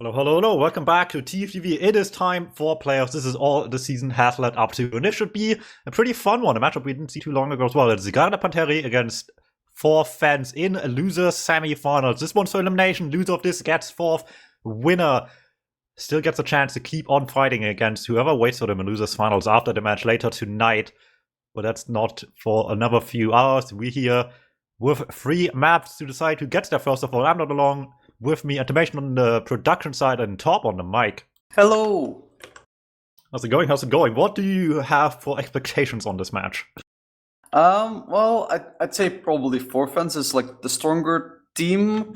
Hello, hello, hello. Welcome back to TFTV. It is time for playoffs. This is all the season has led up to. And this should be a pretty fun one. A matchup we didn't see too long ago as well. It's Garda Panteri against 4 fans in losers semi-finals. This one's for elimination. Loser of this gets 4th. Winner still gets a chance to keep on fighting against whoever waits for them in losers finals after the match later tonight. But that's not for another few hours. We're here with 3 maps to decide who gets there first of all. I'm not along. With me, Antimation on the production side and Top on the mic. Hello! How's it going? How's it going? What do you have for expectations on this match? Well, I'd say probably 4 fans is like the stronger team,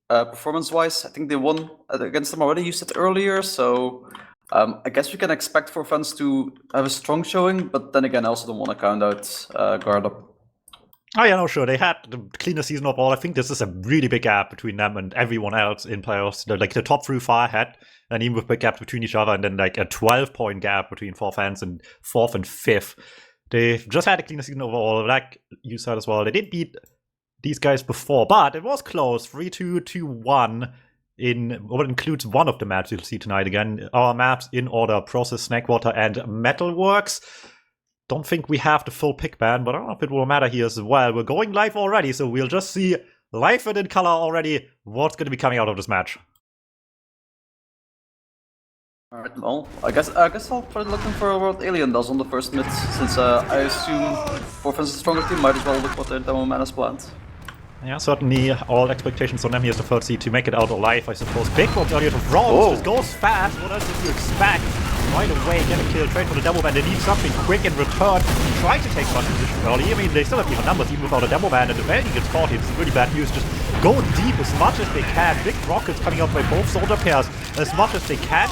performance-wise. I think they won against them already, you said earlier, so I guess we can expect 4 fans to have a strong showing, but then again, I also don't want to count out Garda. Oh yeah, no, sure. They had the cleanest season of all. I think this is a really big gap between them and everyone else in playoffs. Like the top 3 far ahead, and even with big gaps between each other, and then like a 12-point gap between 4 fans and 4th and 5th. They've just had a cleaner season overall, like you said as well. They did beat these guys before, but it was close. 3-2, 2-1 in what includes one of the maps you'll see tonight again. Our maps in order: Process, Snakewater, and Metalworks. Don't think we have the full pick ban, but I don't know if it will matter here as well. We're going live already, so we'll just see live and in color already what's going to be coming out of this match. Alright, well, I guess I'll try looking for what Alien does on the first mid, since I assume 4 fans is a stronger team, might as well look what their demo man has planned. Yeah, certainly all expectations on them. Here's the third seed to make it out alive, I suppose. Big box earlier to Bronze, just goes fast. What else did you expect? Right away, get a kill, trade for the Demo Man. They need something quick in return. Try to take one position early. I mean, they still have even numbers even without a Demo Man, and the value gets caught. It's really bad news. Just go deep as much as they can. Big rockets coming out by both soldier pairs as much as they can.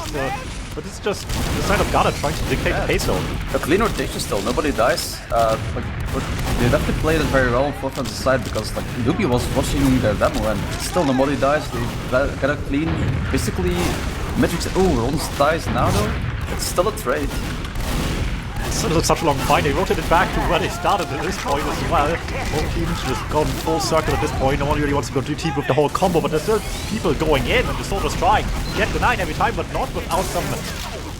But it's just the side of Garda trying to dictate the pace though. A clean rotation still, nobody dies. But they definitely played it very well on 4 fans' side, because like Luby was watching their demo and still nobody dies. They get a clean, basically Matrix. Oh, Rons dies now though. It's still a trade. It's still such a long fight. They rotated back to where they started at this point as well. Both teams just gone full circle at this point. No one really wants to go too deep with the whole combo, but there's still people going in, and the soldiers trying. Get denied every time, but not without some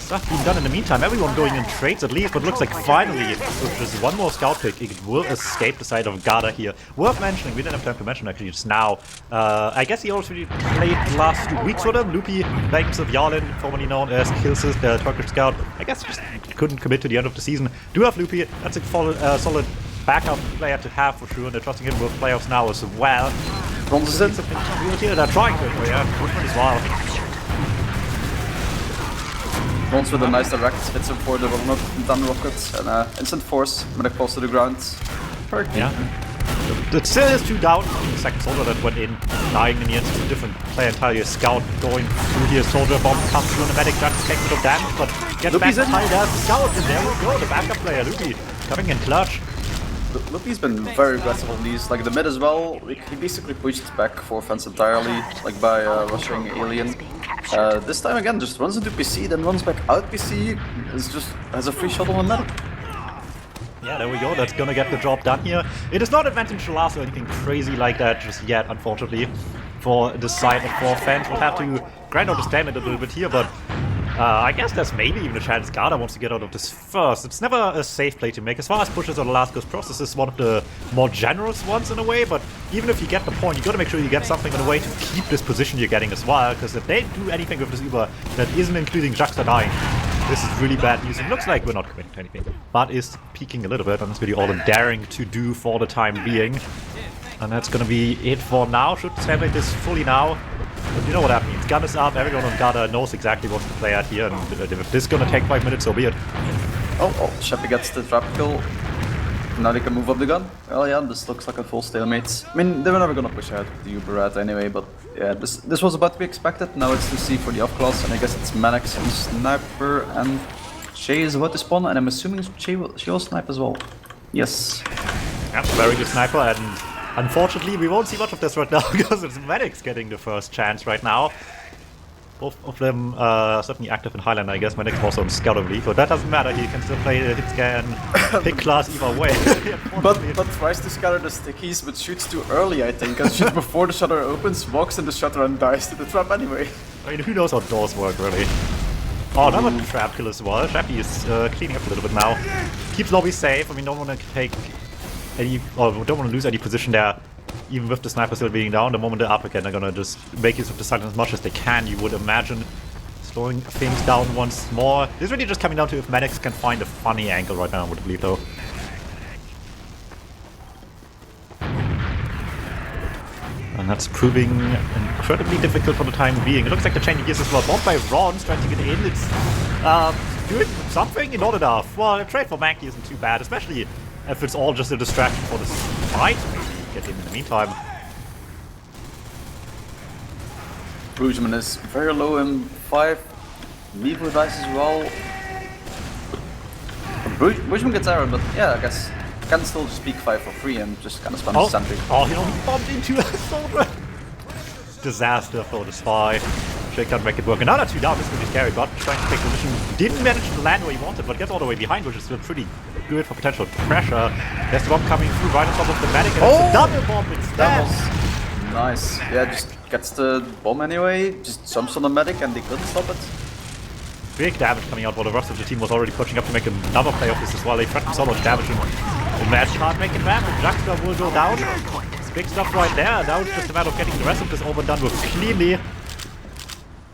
stuff being done in the meantime. Everyone going in trades at least, but looks like finally, with just one more scout pick, it will escape the side of Garda here. Worth mentioning, we didn't have time to mention actually just now. I guess he already played the last 2 weeks with him. Loopy, Banks of Yarlin, formerly known as Kilsis, the Turkish scout. I guess just couldn't commit to the end of the season. Do have Loopy, that's a solid backup player to have for sure, and they're trusting him with playoffs now as well. Bronze is in. They're trying to, yeah, good one as well. Bronze with a nice direct, hits him for the done rockets, and instant force, medic falls to the ground. Perfect. Yeah. It still is 2 down. The second soldier that went in, dying in the end. It's a different player entirely. A scout going through here. Soldier bomb comes through, and the medic just taking the damage, but gets back entirely. There's the scout, and there we go. The backup player, Loopy, coming in clutch. Loopy's been very aggressive on these, like the mid as well. He basically pushed back 4 fans entirely, like by rushing Alien. This time again, just runs into PC, then runs back out PC. Has a free shot on the medic. Yeah, there we go. That's gonna get the job done here. It is not advantage to last or anything crazy like that just yet, unfortunately, for the side of 4 fans. We'll have to grind out the stamina a little bit here, but I guess there's maybe even a chance Garda wants to get out of this first. It's never a safe play to make. As far as pushes on the last goes, Process is one of the more generous ones in a way, but even if you get the point, you gotta make sure you get something in a way to keep this position you're getting as well, because if they do anything with this Uber that isn't including Jaxta dying, this is really bad news. It looks like we're not committing to anything, but is peaking a little bit, and that's really all I'm daring to do for the time being. And that's gonna be it for now. Should celebrate this fully now. But you know what that means. Gun is up, everyone on Garda knows exactly what to play at here, and if this is gonna take 5 minutes, so be it. Oh, Sheppy gets the trap kill. Now they can move up the gun. Well, yeah, this looks like a full stalemate. I mean, they were never gonna push ahead with the Uber Rat anyway, but yeah, this was about to be expected. Now it's to see for the off class, and I guess it's Mannix and Sniper, and Shay is about to spawn, and I'm assuming she will snipe as well. Yes. Yeah, very good sniper, and unfortunately we won't see much of this right now because it's Mannix getting the first chance right now. Both of them certainly active in Highland, I guess. Medic also on Scout, I believe. But that doesn't matter. He can still play hit scan, pick class either way. but tries to scatter the stickies, but shoots too early, I think. Because shoots before the shutter opens, walks in the shutter and dies to the trap anyway. I mean, who knows how doors work, really. Oh, another trap kill as well. Trappy is cleaning up a little bit now. Keeps lobby safe. I mean, don't want to take any, or don't want to lose any position there. Even with the sniper still being down, the moment the uppercut, they're gonna just make use of the silence as much as they can, you would imagine. Slowing things down once more. This is really just coming down to if medics can find a funny angle right now, I would believe, though. And that's proving incredibly difficult for the time being. It looks like the chain of gears as well. Bombed by Ron's trying to get in. It's doing something, not enough. Well, a trade for Mankey isn't too bad, especially if it's all just a distraction for this fight. Get in the meantime. Boojman is very low in 5. Levo dice as well. Boojman gets arrow, but yeah, I guess can still just peek 5 for free and just kind of spam sentry. Oh, he bumped into a soldier. Disaster for the spy. Shay can't make it work. Another 2 down. This is really scary, but trying to take position. Didn't manage to land where he wanted, but gets all the way behind, which is still pretty good for potential pressure. There's the bomb coming through right on top of the medic, and it's a double bomb instead. That was nice. Yeah, just gets the bomb anyway, just jumps on the medic and they couldn't stop it. Big damage coming out while the rest of the team was already pushing up to make another play of this as well. They threatened so much damage and the match can't make it back. Jackster will go down. It's big stuff right there. Now it's just a matter of getting the rest of this over and done with cleanly.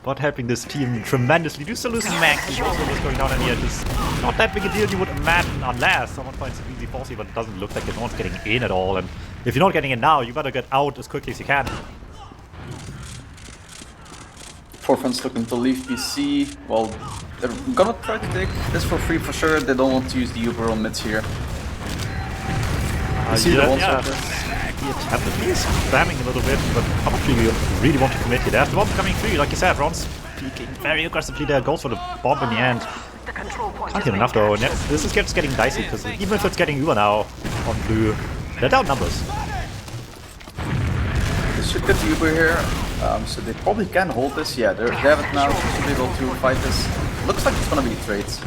But helping this team tremendously. Do still lose Mankey. Also what's going down in here. It's not that big a deal you would imagine unless someone finds an easy force, but it doesn't look like no one's getting in at all. And if you're not getting in now, you better get out as quickly as you can. Forfans looking to leave PC. Well, they're gonna try to take this for free for sure. They don't want to use the Uber on mids here. You see the ones like this? He attempted, he's spamming a little bit, but how much do you really want to commit here? There's the bomb coming through, like you said, Ron's peeking very aggressively there, goes for the bomb in the end. Can't get enough though, and this is just getting dicey, because even if it's getting Uber now on blue, they're down numbers. They should get the Uber here, so they probably can hold this. Yeah, they have it now, they should be able to fight this. Looks like it's gonna be trades.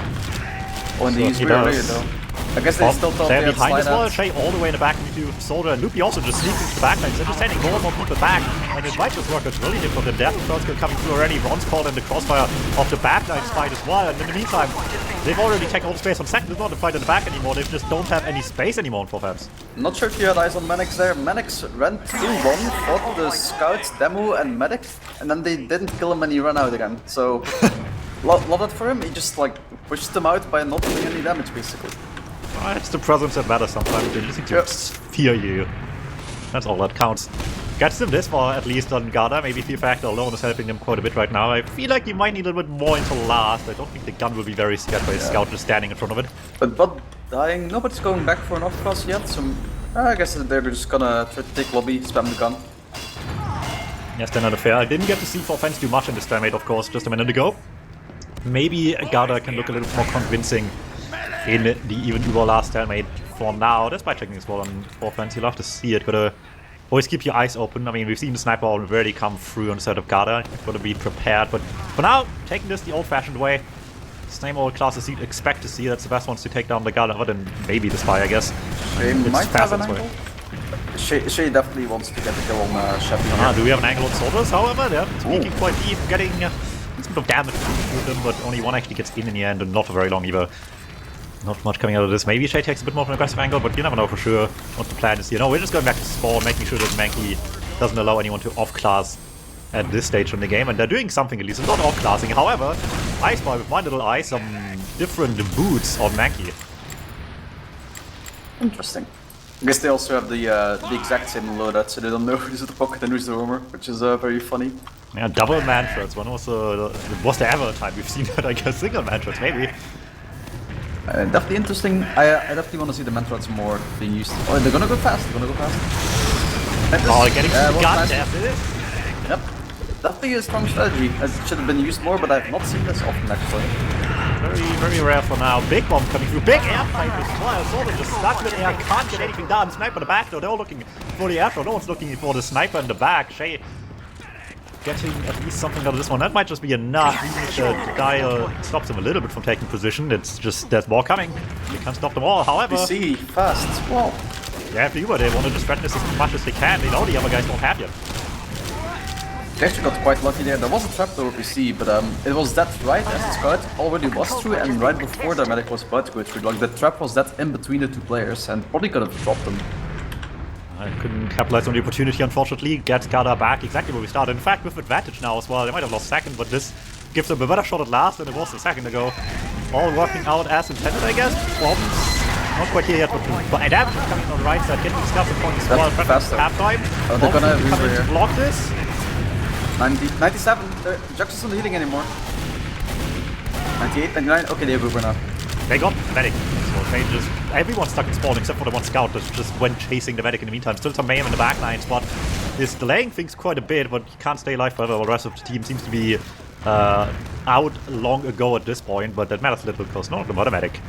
Oh, and they use rear though. I guess they still thought they had behind as well. out. Shay all the way in the back into Soldier, and Loopy also just sneaking to the back lines. They're just sending more and more people back, and it might just work out really difficult. The death first kill coming through already. Ron's caught in the crossfire of the back line fight as well, and in the meantime, they've already taken all the space on second. It's not a fight in the back anymore. They just don't have any space anymore on 4 fans. Not sure if you had eyes on Manix there. Manix ran 2-1, fought the scouts, demo, and medic, and then they didn't kill him and he ran out again. So, love that for him. He just like pushed them out by not doing any damage, basically. It's the presence that matters sometimes. They're listening to fear you. That's all that counts. Gets them this far, at least on Garda. Maybe Fear Factor alone is helping them quite a bit right now. I feel like you might need a little bit more into last. I don't think the gun will be very scared by a scout just standing in front of it. But dying, nobody's going back for an off-cross yet, so I guess they're just gonna try to take lobby, spam the gun. Yes, they're not fair. I didn't get to see 4 fans do much in this stalemate, of course, just a minute ago. Maybe Garda can look a little more convincing in the even Uber last stalemate for now. Despite checking as well on 4 fans, you love to see it. Gotta always keep your eyes open. I mean, we've seen the sniper already come through on the side of Garda. Gotta be prepared, but for now, taking this the old-fashioned way. Same old classes you'd expect to see. That's the best ones to take down the Garda, other than maybe the spy, I guess. Shay might have an angle. Shay definitely wants to get the kill on Sheppy. Do we have an angle on soldiers, however? They're speaking quite deep, getting a bit of damage to them, but only one actually gets in the end, and not for very long either. Not much coming out of this. Maybe Shay takes a bit more of an aggressive angle, but you never know for sure what the plan is here. No, we're just going back to spawn, making sure that Mankey doesn't allow anyone to off-class at this stage in the game, and they're doing something at least. It's not off-classing. However, I spy with my little eye some different boots on Mankey. Interesting. I guess they also have the exact same loadout, so they don't know who's the pocket and who's the roamer, which is very funny. Yeah, double man-shots. When was there ever a time we've seen that? I guess single man-shots, maybe. Definitely interesting. I definitely want to see the man-shots more being used. Oh, they're gonna go fast. They're gonna go fast. Oh, getting some gun there. Yep. Definitely a strong strategy. It should have been used more, but I've not seen this often actually. Very, very rare for now. Big bomb coming through. Big airfight as well. Soldier just stuck with air. Can't get anything done. Sniper in the back though. They're all looking for the airfight. No one's looking for the sniper in the back. Shay getting at least something out of this one. That might just be enough. Even if the dial stops him a little bit from taking position, it's just there's more coming. You can't stop them all. However, PC fast. Well, yeah, if you were, they want to just threaten this as much as they can. They know the other guys don't have yet. they actually got quite lucky there. There was a trapdoor PC, but it was that right as the scout already was through, and right before the medic was about to go through. Like the trap was that in between the two players, and probably could have dropped them. I couldn't capitalize on the opportunity, unfortunately. Gets Garda back exactly where we started. In fact, with advantage now as well. They might have lost second, but this gives them a better shot at last than it was a second ago. All working out as intended, I guess. Problems not quite here yet, but damage is coming on the right side. Getting the scalping point as well. Faster. Half time. Oh, they're gonna come in to block this. 97. Jackson's not healing anymore. 98, 99. Okay, they're Uber now. They got the medic. So they just everyone's stuck in spawn except for the one scout that just went chasing the medic in the meantime. Still some mayhem in the backline spot. Is delaying things quite a bit, but he can't stay alive forever. The rest of the team seems to be out long ago at this point, but that matters a little because no, the medic.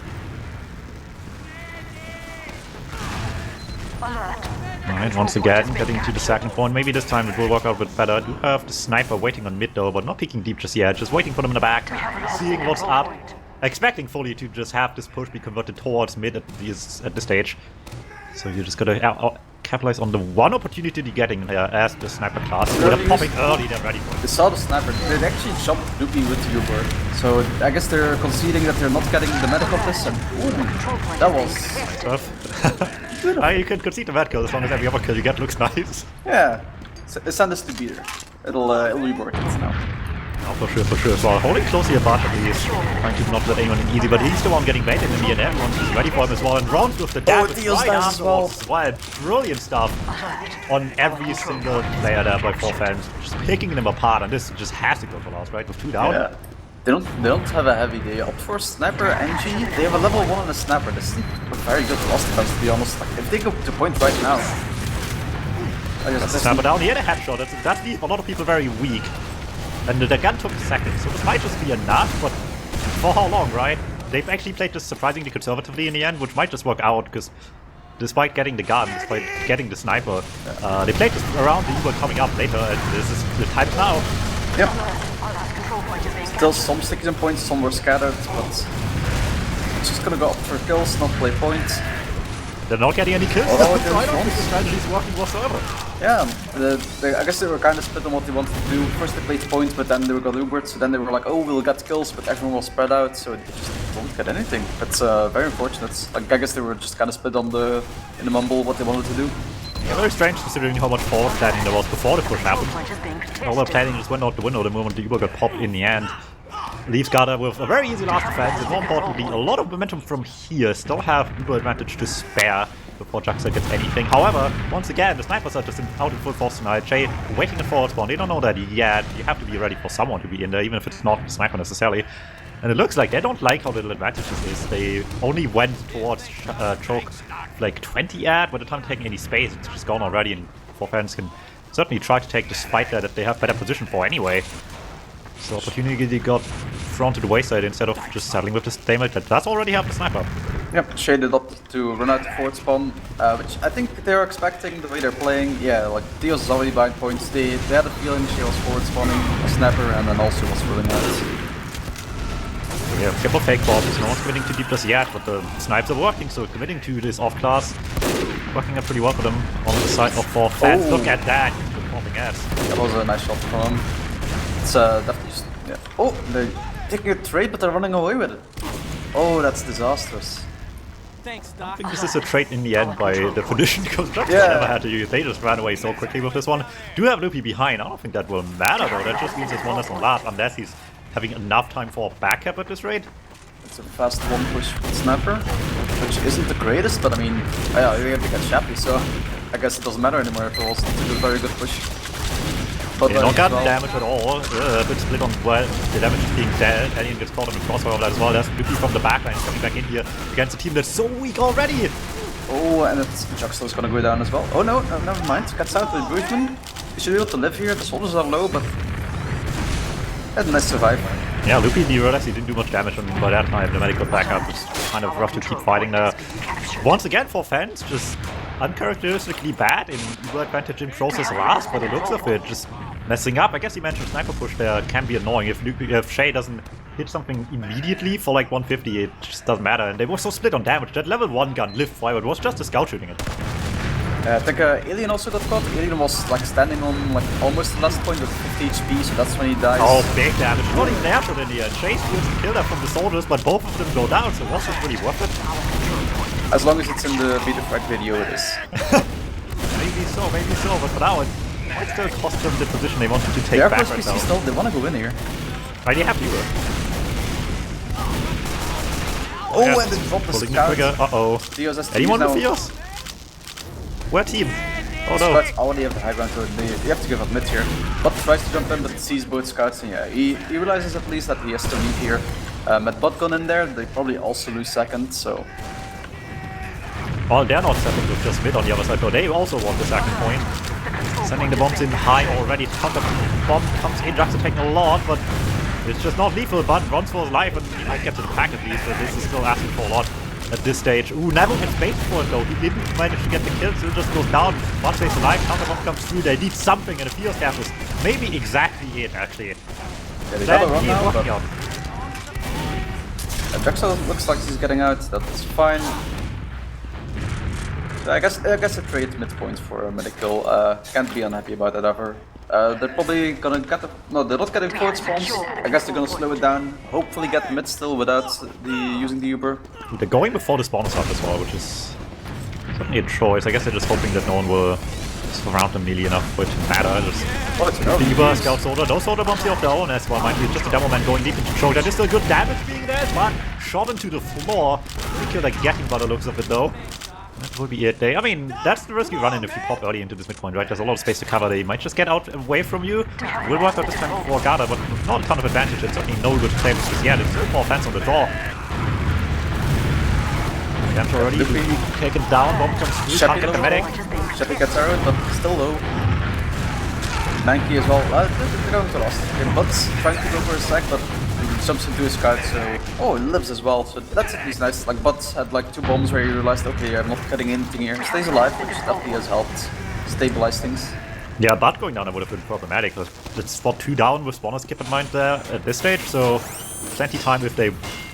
Alright, once again, getting to the second point. Maybe this time it will work out a bit better. I do have the sniper waiting on mid though, but not peeking deep just yet. Just waiting for them in the back, seeing what's up. Expecting fully to just have this push be converted towards mid at this stage. So you just gotta capitalize on the one opportunity you're getting as the sniper class. They're popping early, they're ready for it. They saw the sniper. They actually jumped Loopy with the Uber. So I guess they're conceding that they're not getting the medic of this. And ooh, that was tough. You can concede the med kill as long as every other kill you get looks nice. Yeah, send us to beater. It'll be worth it now. Oh, for sure, for sure. So holding close here, but at least trying to not let anyone in easy, but he's the one getting baited in the end. Everyone's just ready for him as well. And rounds with the damage right afterwards as well. Brilliant stuff on every single player there by 4 fans. Just picking them apart, and this just has to go for last, right? With 2 down. Yeah. They don't have a heavy. They opt for sniper NG. They have a level 1 on a sniper. This is a very good loss defense, to be honest. Like, if they go to point right now. Sniper down, he had a headshot. That leaves a lot of people very weak. And the gun took a second, so this might just be enough, but for how long, right? They've actually played this surprisingly conservatively in the end, which might just work out, because despite getting the gun, despite getting the sniper, they played this around the Uber coming up later, and this is the time now. Yep. Still some sticking points, some were scattered, but it's just gonna go up for kills, not play points. They're not getting any kills. Oh, I don't think the strategy is working whatsoever. Yeah, I guess they were kind of split on what they wanted to do. First they played points, but then they got Ubered, so then they were like, oh, we'll get kills, but everyone was spread out, so they just won't get anything. That's very unfortunate. Like, I guess they were just kind of split on in the mumble what they wanted to do. Yeah, very strange considering how much forward planning there was before the push happened. All the planning just went out the window the moment the Uber got popped in the end. Leaves Garda with a very easy last defense, and more importantly, a lot of momentum from here. Still have Uber advantage to spare before Jackson gets anything. However, once again, the snipers are just out in full force tonight. Jay waiting at forward spawn. They don't know that yet. You have to be ready for someone to be in there, even if it's not the sniper necessarily. And it looks like they don't like how little advantage this is. They only went towards choke like 20 ad by the time taking any space. It's just gone already, and 4 fans can certainly try to take this fight there that they have better position for anyway. So opportunity got thrown to the wayside instead of just settling with the stalemate that does already have the sniper. Yep, shaded up to run out to forward spawn, which I think they're expecting the way they're playing. Yeah, like Dios is already behind points. They had a feeling she was forward spawning a sniper and then also was running out. Yeah, a couple of fake bombs. No one's committing too deep just yet, but the snipes are working, so committing to this off class working out pretty well for them on the side of 4 fans. Look at that, performing ass. That was a nice shot from him. It's definitely just, yeah. Oh, they're taking a trade, but they're running away with it. Oh, that's disastrous. Thanks, I Doc. think this is a trade in the end by definition because Jackson never had to use. They just ran away so quickly with this one. Do have Loopy behind. I don't think that will matter though. That just means there's one less on last unless he's having enough time for a backup at this rate. It's a fast one push sniper, which isn't the greatest, but I mean, yeah, you have to get Shappy, so I guess it doesn't matter anymore if it wasn't a very good push. But they don't get damage at all. A bit split on well, the damage is being dead. Alien gets caught on the crossfire of that as well. There's Loopy from the backline coming back in here against a team that's so weak already. Oh, and it's Juxta's gonna go down as well. Oh no, never mind. Gets out with Bruisman. You should be able to live here. The soldiers are low, but yeah, nice survive. Yeah, Loopy, you realize he didn't do much damage on by that time. The medic got back up. It's kind of rough to keep fighting there. Once again, 4 fans just uncharacteristically bad in Uber advantage in process last, by the looks of it. Just messing up. I guess he mentioned sniper push there can be annoying. If Shay doesn't hit something immediately for like 150, it just doesn't matter. And they were so split on damage. That level 1 gun lived forever. It was just a scout shooting it. I think Alien also got caught. Alien was like standing on like almost the last point with 50 HP, so that's when he dies. Oh, big damage. Not even natural in the end. Chase steals the kill there from the soldiers, but both of them go down, so was this really worth it? As long as it's in the Beat the Frag video, it is. Maybe so, but for now, it might still cost them the position they wanted to take Air back Force right PC now. still, they want to go in here. Right, they have to. Oh, and they dropped the scout. Uh-oh. Anyone with Theos? We're team. Oh no. Scouts already have the high ground, so you have to give up mid here. Bot tries to jump in, but sees both scouts, and yeah, he realizes at least that he has to leave here. With bot gun in there, they probably also lose second, so... Well, they're not settled with just mid on the other side, though. They also want the second point. Sending the bombs in high already. Counter bomb comes in, Jack's taking a lot, but it's just not lethal. But runs for his life, and he might get to the pack at least, but this is still asking for a lot at this stage. Ooh, Neville gets baited for it though. He didn't manage to get the kill, so it just goes down. One stays alive, counter bomb comes through. They need something, and the Fear Staff is maybe exactly it, actually. Yeah, they got a run now, but... Jackson looks like he's getting out, that's fine. I guess a trade midpoint for a medical. Can't be unhappy about that ever. They're probably gonna get the... No, they're not getting forward spawns. I guess they're gonna slow it down. Hopefully get mid still without using the Uber. They're going before the spawn is up as well, which is certainly a choice. I guess they're just hoping that no one will surround them nearly enough for it to matter. Just the Uber, Scout Soldier. Those Soldier bombs here of their own as well. Might be just a Demo Man going deep into Choke. That is still good damage being there, but shot into the floor. I think they're getting by the looks of it though. That will be it. I mean, that's the risk you run in if you pop early into this midpoint, right? There's a lot of space to cover. They might just get out away from you. Will work out this time for Garda, but not a ton of advantage. It's certainly no good claim just yet. It's still more fans on the draw. Damage already taken down. Bomb comes through. Can't get the medic. Sheppy gets arrowed, but still low. Nanky as well. They're going to lost. Okay, But's trying to go for a sec, but he jumps into his scout, so... Oh, he lives as well, so that's at least nice. Like, Butts had like 2 bombs where he realized, okay, I'm not cutting anything here. He stays alive, which definitely has helped stabilize things. Yeah, but going down would have been problematic. Let's spot 2 down with spawners, keep in mind there at this stage, so plenty time if they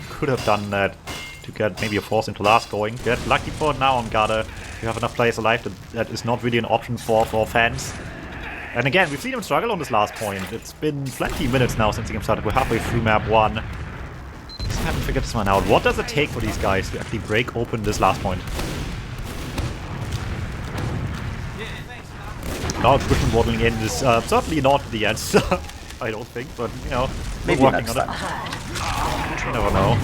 could have done that to get maybe a force into last going. Get lucky for it now on Garda. You have enough players alive that is not really an option for fans. And again, we've seen him struggle on this last point. It's been plenty minutes now since the game started. We're halfway through map 1. Just haven't figured this one out. What does it take for these guys to actually break open this last point? Now pushing waddling in is certainly not the answer, I don't think, but you know, maybe we're working next on time. it. You never know.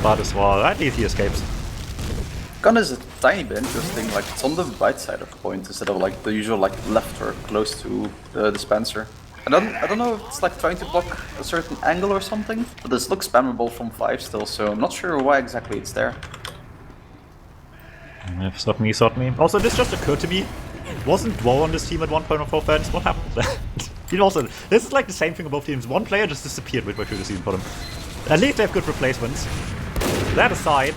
But as well, at least he escapes. Gun is a tiny bit interesting, like it's on the right side of the point instead of like the usual like left or close to the dispenser. I don't know if it's like trying to block a certain angle or something, but this looks spammable from 5 still, so I'm not sure why exactly it's there. Certainly. Also, this just occurred to me. Wasn't Dwo on this team at 1.04 fans? What happened? This is like the same thing on both teams. One player just disappeared midway through the season for them. At least they have good replacements. That aside,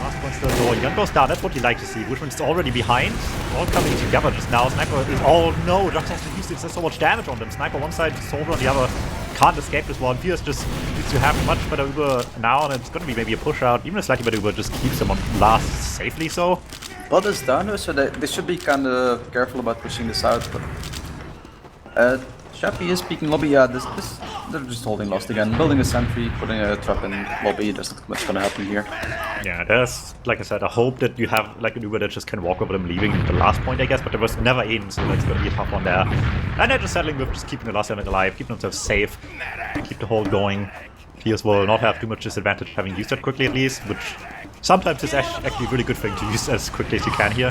last point still going. Gun goes down, that's what you like to see. Bushman's already behind. All coming together just now. Sniper is... Oh no, Jax has to use it. There's so much damage on them. Sniper one side, Soldier on the other. Can't escape this one. Fierce just needs to have much better Uber now, and it's going to be maybe a push out. Even a slightly better Uber just keeps them on last safely so. Bot is down, so they should be kind of careful about pushing this out, but... Shappy is peeking lobby, yeah, they're just holding lost again. Building a sentry, putting a trap in lobby, there's not much gonna happen here. Yeah, there's, like I said, I hope that you have like an Uber that just can walk over them leaving the last point, I guess, but there was never in, so it's gonna be a tough one there. And they're just settling with just keeping the last element alive, keeping themselves safe, keep the hold going. Fierce will not have too much disadvantage having used that quickly at least, which sometimes is actually a really good thing to use as quickly as you can here.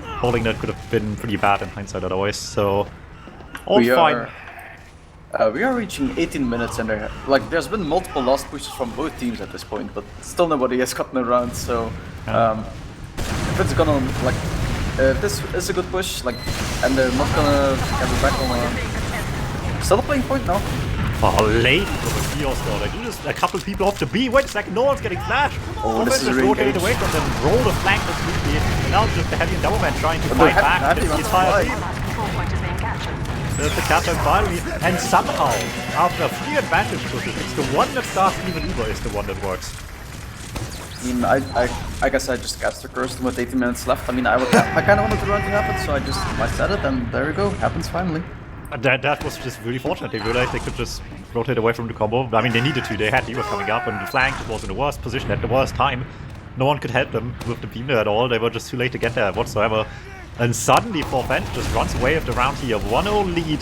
Holding that could have been pretty bad in hindsight otherwise, so all fine. We are reaching 18 minutes and there's been multiple lost pushes from both teams at this point, but still nobody has gotten around, so if it's gonna if this is a good push, and they're not gonna have it back on still playing point now. Oh, late for the Theos though. They do this a couple people off the B. Wait a second, no one's getting flashed. Oh, this is really rotated away from them, roll the flank completely, and now just the heavy and double man trying to fight back against the entire team. There's the captain finally, and somehow, after 3 advantage pushes, it's the one that starts even Uber is the one that works. I mean, I guess I just cast the curse with 18 minutes left. I mean, I kind of wanted the run to happen, so I said it, and there you go, happens finally. That was just really fortunate. They realized they could just rotate away from the combo. I mean, they needed to. They had Uber coming up, and the flank was in the worst position at the worst time. No one could help them with the beam there at all. They were just too late to get there whatsoever. And suddenly, Forfend just runs away with the round here. 1-0 lead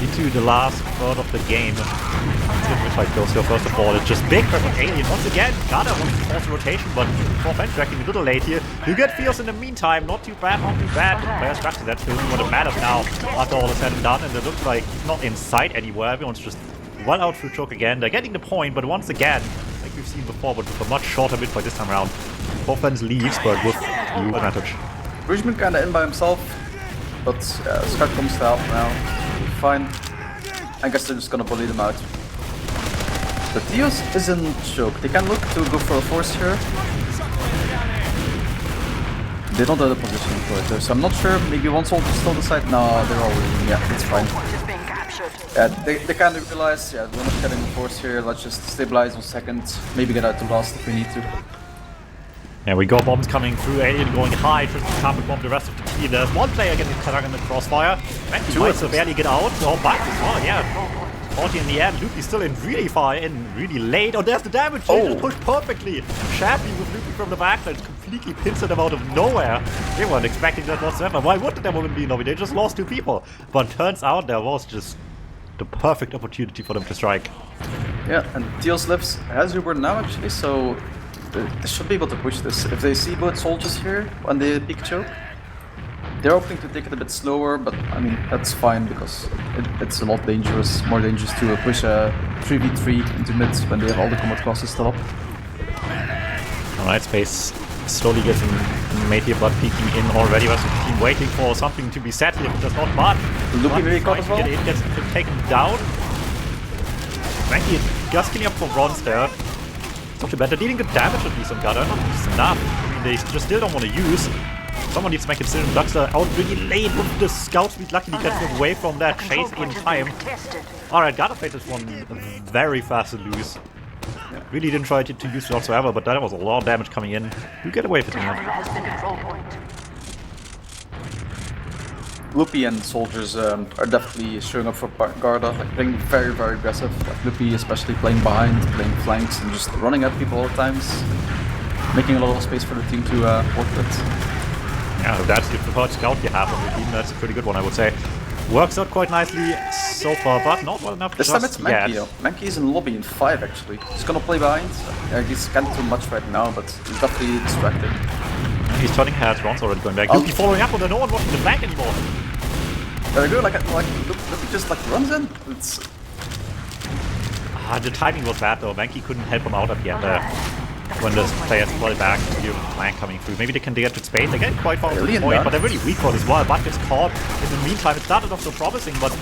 into the last third of the game. Which I goes here first of all. It's just big from Alien. Once again, Garda wants to force a rotation, but Forfend tracking a little late here. You get Fierce in the meantime. Not too bad, not too bad. The player structure, that's still what it matters now after all is said and done. And it looks like not in sight anywhere. Everyone's just well out through choke again. They're getting the point, but once again, like we've seen before, but with a much shorter mid fight this time around. Forfend leaves, but with the advantage. Bridgman kinda in by himself, but Scott comes to help now. Fine. I guess they're just gonna bully them out. The Theos isn't choke. They can look to go for a force here. They don't have the positioning for it though, so I'm not sure. Maybe one soldier still decide. No, they're all winning. Yeah, it's fine. Yeah, they kind of realize, yeah, we're not getting a force here. Let's just stabilize on second. Maybe get out to last if we need to. Yeah, we got bombs coming through, Alien going high, trying to carpet bomb the rest of the team. There's one player getting caught in the crossfire. Matthew might still barely get out. Oh, back as well, yeah. 40 in the end. Lupi still in really far in, really late. Oh, there's the damage. They just pushed perfectly. Shappy with Lupi from the backline completely pins them out of nowhere. They weren't expecting that whatsoever. Why would there woman be in lobby? They just lost 2 people. But turns out there was just the perfect opportunity for them to strike. Yeah, and Teals lives has Uber now actually, so they should be able to push this. If they see both soldiers here when they peak choke, they're hoping to take it a bit slower, but I mean, that's fine because it's a lot dangerous, more dangerous to push a 3v3 into mids when they have all the combat classes still up. Alright, Space slowly getting made here, but peeking in already. Rest of the team waiting for something to be set here, but does not but. Lupi very caught as well. It gets taken down. Frankie just getting up for bronze there. Not too bad. They're dealing good damage at least on Garda. Not just enough. I mean, they just still don't want to use. Someone needs to make a decision. Duckster out really late with the scout speed. Luckily gets away from that chase in time. Alright, Garda played this one very fast to lose. Really didn't try to use it whatsoever, but that was a lot of damage coming in. You get away with it. Lupi and soldiers are definitely showing up for Garda, like playing very, very aggressive. Like Lupi especially playing behind, playing flanks, and just running at people all the times, making a lot of space for the team to work with. Yeah, if that's the preferred scout you have on your team, that's a pretty good one, I would say. Works out quite nicely so far, but not well enough. This time it's Mankey though. Mankey is in lobby in 5 actually. He's gonna play behind. He's can't do much right now, but he's definitely distracted. He's turning heads, Ron's already going back. Lupi following up, but no one watching the flank anymore. There we go, like Lupi just like runs in. It's... The timing was bad though. Mankey couldn't help him out at the end there. When the players pull back to the flank coming through. Maybe they can get to space. They get quite far to the point, but they're really weak for it as well. But gets caught. In the meantime, it started off so promising, but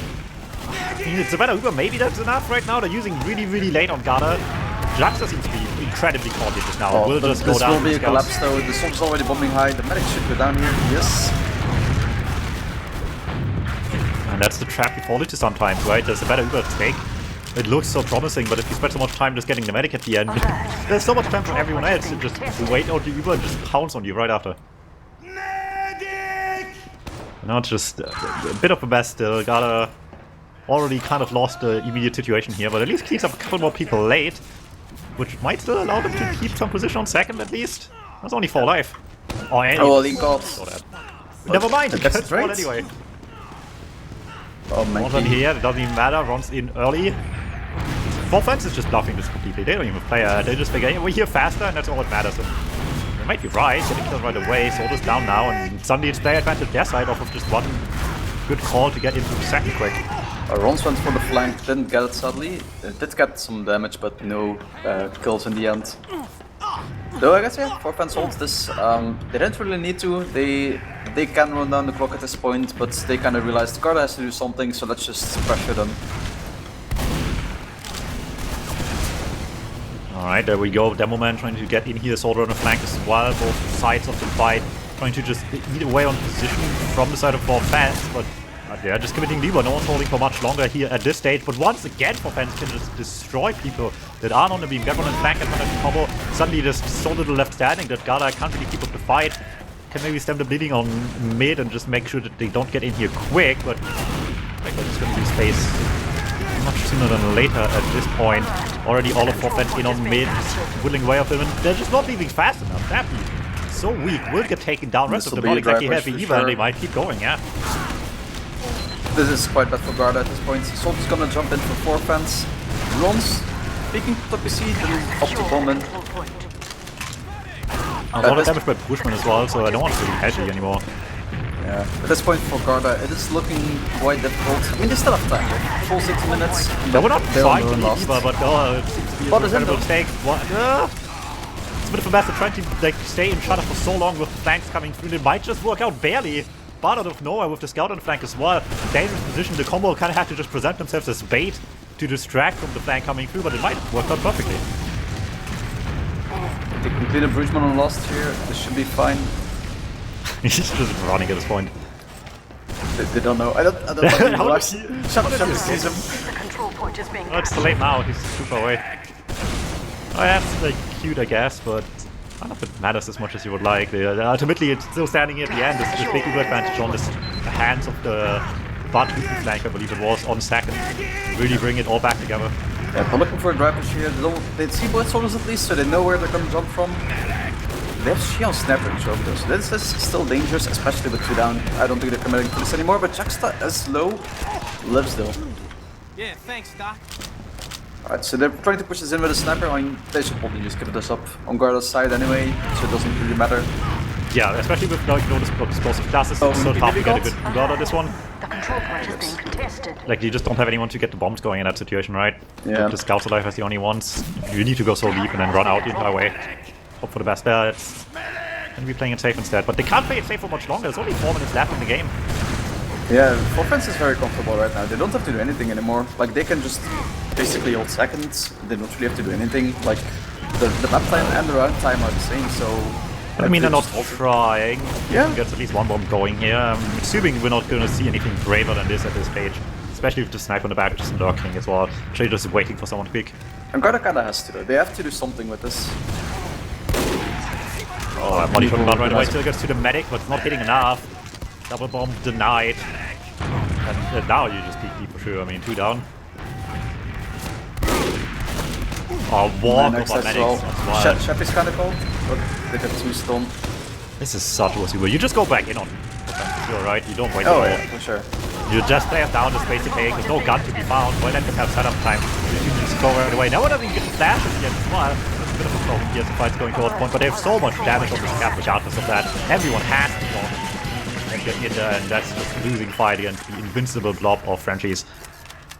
I mean, it's a better Uber. Maybe that's enough right now. They're using really, really late on Garda. Jaxter seems to be incredibly cautious just now. Will just go down. This will be a collapse though. The soldier's already bombing high. The medic should go down here. Yes. And that's the trap you fall into sometimes, right? There's a better Uber at stake. It looks so promising, but if you spend so much time just getting the medic at the end, there's so much time for everyone else to just wait out the Uber and just pounce on you right after. Medic! Now it's just a bit of a mess still. Garda already kind of lost the immediate situation here, but at least keeps up a couple more people late, which might still allow them to keep some position on second at least. That's only 4 life. Oh, well, he got... Never mind, he gets one anyway. Oh, Ron's on here, it doesn't even matter, Ron's in early. Forfend is just bluffing this completely. They don't even play they just figure, hey, we're here faster and that's all that matters. And they might be right, getting killed right away, Soldiers down now, and suddenly it's player advantage their side off of just one good call to get into the second quick. Rons went for the flank, didn't get it sadly. It did get some damage, but no kills in the end. Though I guess yeah, Forfend holds this. They didn't really need to. They can run down the clock at this point, but they kind of realized Garda has to do something, so let's just pressure them. Alright, there we go. Demoman trying to get in here, Soldier on the flank as well, both sides of the fight, trying to just eat away on position from the side of Forfend, but Yeah, just committing Libra. No one's holding for much longer here at this stage. But once again, Fans can just destroy people that aren't on the beam. Get one in flank, get one in combo. Suddenly there's so little left standing that Garda can't really keep up the fight. Can maybe stem the bleeding on mid and just make sure that they don't get in here quick. But they're just going to lose space much sooner than later at this point. Already all of Fans in on mid, whittling away of them. And they're just not leaving fast enough. Dappy, so weak, will get taken down. Rest of them not exactly heavy either, and they might keep going, yeah. This is quite bad for Garda at this point. Soldier's gonna jump in for 4 fans. Runs, peeking top PC, then up to bomb in. A lot of damage by Bushman as well, so I don't want to be heavy anymore. Yeah, at this point for Garda, it is looking quite difficult. I mean, they still have time, right? Full 60 minutes. They were not trying to leave either, but it seems to be an incredible mistake. It's a bit of a mess. They're trying to like stay in shutter for so long with the flanks coming through. It might just work out barely. But out of nowhere with the scout on the flank as well. Dangerous position. The combo kind of had to just present themselves as bait to distract from the flank coming through, but it might work out perfectly. They completed Bruceman on last here. This should be fine. He's just running at this point. They don't know. I don't know. Shepard sees him. Oh, it's too late now. He's too far away. Oh, yeah, it's like cute, I guess, but I don't know if it matters as much as you would like. Ultimately, it's still standing at the end. This big Uber advantage on the hands of the butt flank, I believe it was, on second. Really bring it all back together. Yeah, they're looking for a drive push here. They see both soldiers at least, so they know where they're going to jump from. They have Shion Snapper in Choke though, so this is still dangerous, especially with 2 down. I don't think they're committing to this anymore, but Jacksta is low, lives though. Yeah, thanks, Doc. Alright, so they're trying to push this in with a sniper. I mean, they should probably just give this up on Garda's side anyway, so it doesn't really matter. Yeah, especially with like, no explosive classes, it's so tough to get a good guard on this one. The control point is being contested. Like, you just don't have anyone to get the bombs going in that situation, right? Yeah. The scouts alive as the only ones. You need to go so deep and then run out the entire way. Hope for the best there. It's going to be playing it safe instead, but they can't play it safe for much longer. There's only 4 minutes left in the game. Yeah, offense is very comfortable right now. They don't have to do anything anymore. Like, they can just basically hold seconds. They don't really have to do anything. Like, the map time and the round time are the same, so... I mean, they're not trying. Yeah. Gets at least one bomb going here. I'm assuming we're not going to see anything braver than this at this stage. Especially with the sniper on the back just lurking as well. Actually just waiting for someone to pick. And Garda kinda has to though. They have to do something with this. Oh, body shot right away. Still gets to the medic, but it's not hitting enough. Double bomb denied. And now you just peek deep for sure. I mean, 2 down. Oh, walk over medics. Shep is kinda cold, but they got 2 stun. This is such a wussy. You just go back in on you're right. You don't wait at all. Yeah, for sure. You just play us down the space to take. There's no gun to be found. Well, then you have setup time. You can just go right away. Now we're not even getting flashes yet as well. That's a bit of a problem here as the fight's going towards point, but they have so much damage on this cap regardless of that. Everyone has to go and get in there, and that's just a losing fight against the invincible blob of Frenchies.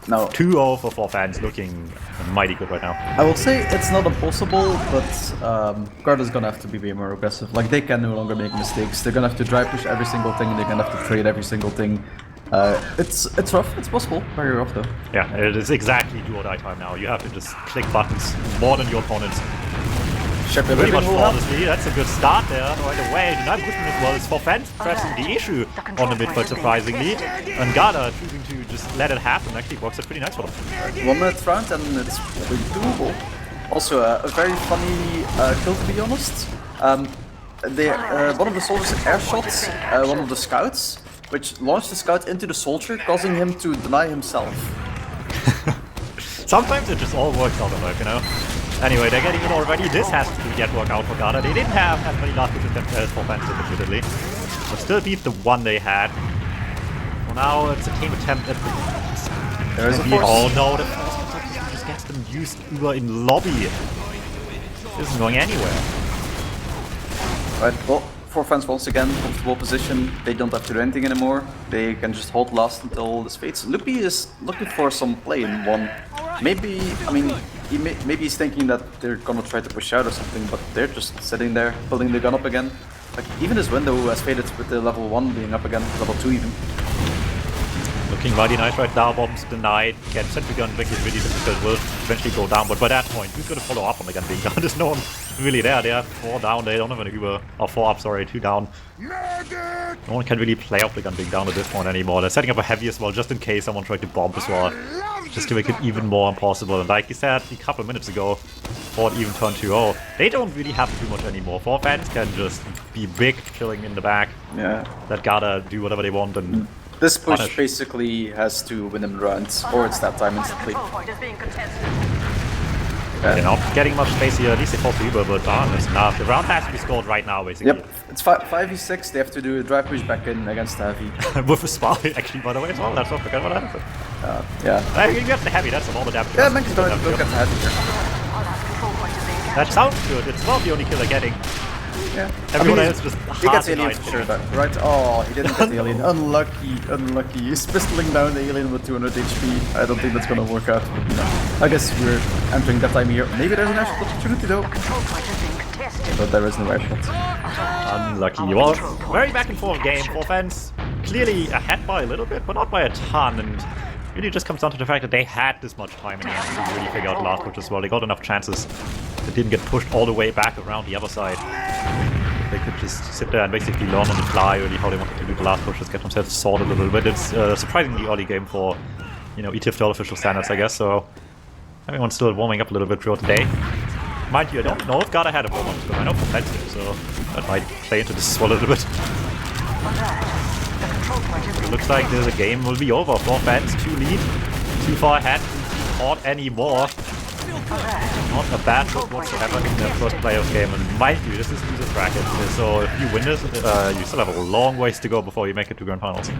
No. 2-0 for 4 fans, looking mighty good right now. I will say it's not impossible, but Garda's gonna have to be way more aggressive. Like, they can no longer make mistakes. They're gonna have to dry push every single thing, they're gonna have to trade every single thing. It's rough, it's possible. Very rough though. Yeah, it is exactly do or die time now. You have to just click buttons more than your opponents. Pretty much flawlessly. That's a good start there right away. Denied Bushman as well. It's 4 fans pressing the issue on the midfield surprisingly. And Garda choosing to just let it happen actually works out pretty nice for them. 1 minute round and it's really doable. Also a very funny kill to be honest. One of the soldiers air shots one of the scouts, which launched the scout into the soldier, causing him to deny himself. Sometimes it just all works out of life, you know? Anyway, they're getting in already. This has to yet work out for Garda. They didn't have as many last attempts as 4 fans did repeatedly, but still beat the one they had. Well, now it's a team attempt at the... There is a force. Oh no, the force just gets them used Uber in lobby. This isn't going anywhere. Right, well, 4 fans once again, comfortable position. They don't have to do anything anymore. They can just hold last until this fades. Lupi is looking for some play in 1. Maybe, I mean, maybe he's thinking that they're gonna try to push out or something, but they're just sitting there, building the gun up again. Like, even his window has faded with the level 1 being up again, level 2 even. The Looking mighty nice right now, bombs denied. Again, sentry gun making it really difficult, will eventually go down, but by that point, who's gonna follow up on the gun being down? There's no one really there. They have 4 down, they don't have an Uber, or 4 up, sorry, 2 down. No one can really play off the gun being down at this point anymore. They're setting up a heavy as well, just in case someone tried to bomb as well. Just to make it even more impossible. And like you said a couple of minutes ago, before it even turned 2-0, they don't really have too much anymore. 4 fans can just be big, chilling in the back. Yeah. Let Garda do whatever they want and this push punish. basically has to win them rounds, or it's that time The instantly. control point is being contested. They're not getting much space here, at least they force Uber, but that's enough. The round has to be scored right now, basically. Yep, it's 5v6, they have to do a drive push back in against the heavy. With a spy, actually, by the way, as well. Let's not forget about that. Yeah. You get the heavy, that's all the damage. Yeah, Mank's going to look at the heavy here. Our control point is being That sounds good, it's not the only kill they're getting. Yeah. Everyone else just he gets hard alien denied. for sure, though, right? Oh, he didn't get the alien. Unlucky. He's pistoling down the alien with 200 HP. I don't think that's gonna work out, but I guess we're entering that time here. Maybe there's an actual opportunity though, control point is being contested. but there is no airshot. Unlucky. Well, very back and forth game for fans. Clearly ahead by a little bit, but not by a ton. And really just comes down to the fact that they had this much time in the end to really figure out last push as well. They got enough chances. They didn't get pushed all the way back around the other side. They could just sit there and basically learn on the fly really how they wanted to do the last push, just get themselves sorted a little bit. It's a surprisingly early game for, ETF2L official standards, I guess, so everyone's still warming up a little bit throughout the day. Mind you, I don't know if Garda had a warm-up, but I know for Feds did, so that might play into this as well a little bit. It looks like the game will be over for Feds. 2 lead, too far ahead, not anymore. Not a bad look whatsoever in their first playoff game, and mind you, this is loser's bracket, so if you win this, you still have a long ways to go before you make it to Grand Finals.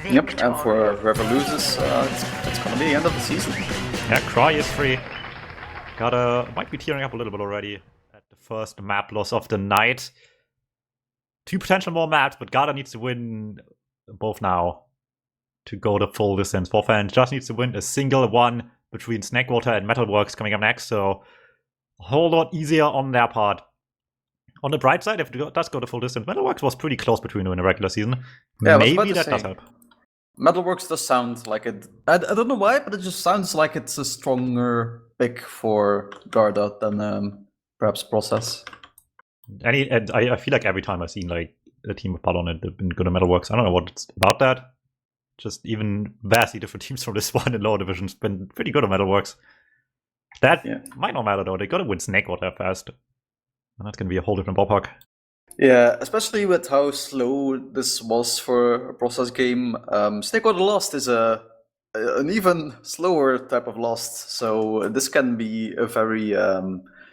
Yep, and for whoever loses, it's gonna be the end of the season. Yeah, Cry is free. Might be tearing up a little bit already at the first map loss of the night. 2 potential more maps, but Garda needs to win both now to go the full distance. Forfan just needs to win a single one between Snakewater and Metalworks coming up next, so a whole lot easier on their part. On the bright side, if it does go the full distance, Metalworks was pretty close between them in the regular season. Yeah, maybe that does help. Metalworks does sound like it. I don't know why, but it just sounds like it's a stronger pick for Garda than perhaps Process. I feel like every time I've seen like a team with Ballon and they've been good at Metalworks, I don't know what it's about that. Just even vastly different teams from this one in lower divisions been pretty good at Metalworks. That might not matter though. They gotta win Snakewater first, and that's gonna be a whole different ballpark. Yeah, especially with how slow this was for a Process game. Snakewater Lost is an even slower type of Lost, so this can be a very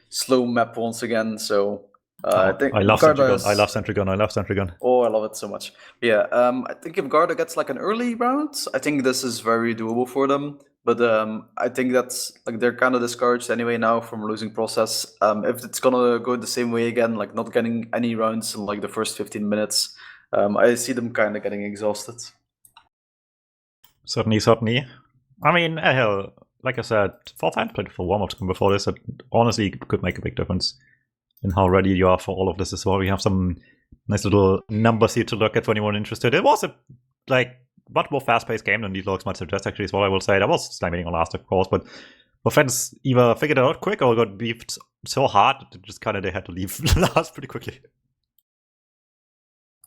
slow map once again. So I think I love Sentry Gun. I love Sentry Gun. I love Sentry Gun. Oh, I love it so much. Yeah, I think if Garda gets like an early round, I think this is very doable for them. But I think that's like they're kind of discouraged anyway now from losing Process. If it's gonna go the same way again, like not getting any rounds in like the first 15 minutes, I see them kind of getting exhausted. Certainly. I mean, hell, like I said, 4 times played for warm-ups before this. It honestly could make a big difference in how ready you are for all of this as well. We have some nice little numbers here to look at for anyone interested. It was a much more fast-paced game than these logs might suggest, actually, is what I will say. That was slamming on last, of course, but our fans either figured it out quick or got beefed so hard that just kind of they had to leave last pretty quickly.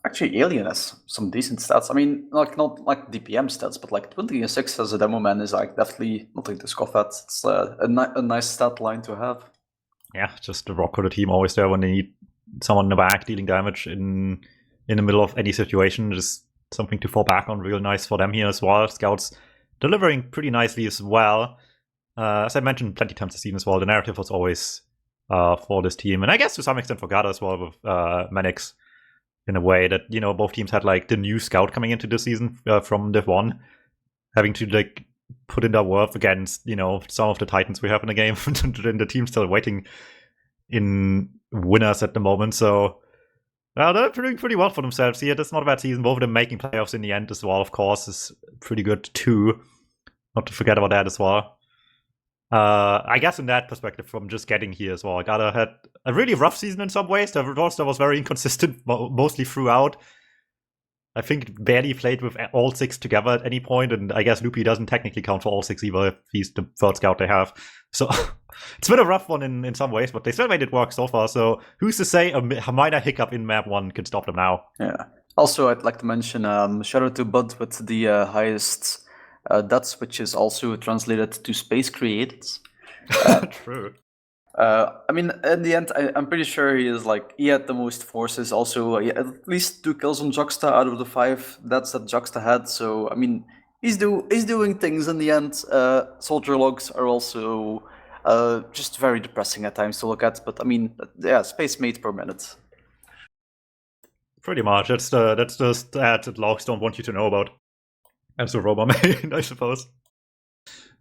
Actually, Alien has some decent stats. I mean, like not like DPM stats, but like 26 as a demo man is like definitely nothing to scoff at. It's a nice stat line to have. Yeah, just the rock of the team always there when they need someone in the back dealing damage in the middle of any situation. Just something to fall back on. Real nice for them here as well. Scouts delivering pretty nicely as well. As I mentioned plenty of times this season as well, the narrative was always for this team, and I guess to some extent for Garda as well with Manix, in a way that both teams had like the new scout coming into the season from Div 1, having to like put in their worth against some of the titans we have in the game, and the team still waiting in winners at the moment. So they're doing pretty well for themselves here. That's not a bad season. Both of them making playoffs in the end as well, of course, is pretty good too. Not to forget about that as well. I guess in that perspective, from just getting here as well, Garda had a really rough season in some ways. The roster was very inconsistent, mostly throughout. I think barely played with all 6 together at any point, and I guess Loopy doesn't technically count for all 6 either if he's the third scout they have. So it's been a rough one in some ways, but they still made it work so far. So who's to say a minor hiccup in map 1 could stop them now? Yeah. Also, I'd like to mention shout out to Bud with the highest DUTs, which is also translated to space created. True. I mean, in the end, I'm pretty sure he had the most forces. Also, at least 2 kills on Juxta out of the 5 that Juxta had. So, I mean, he's doing things in the end. Soldier logs are also just very depressing at times to look at. But I mean, yeah, space mate per minute. Pretty much. That's the stat that logs don't want you to know about. As a Roma main, I suppose.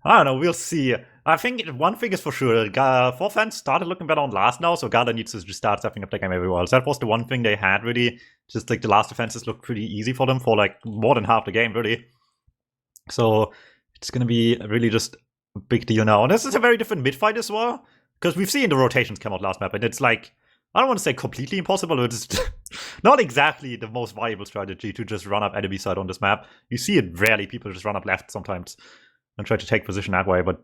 I don't know, we'll see. I think one thing is for sure, 4 fans started looking better on last now, so Garda needs to just start stepping up the game everywhere else. That was the one thing they had, really. Just like the last defenses looked pretty easy for them for like more than half the game, really. So it's gonna be really just a big deal now. And this is a very different mid-fight as well, because we've seen the rotations come out last map, and it's like, I don't want to say completely impossible, but it's not exactly the most viable strategy to just run up enemy side on this map. You see it rarely, people just run up left sometimes and try to take position that way, but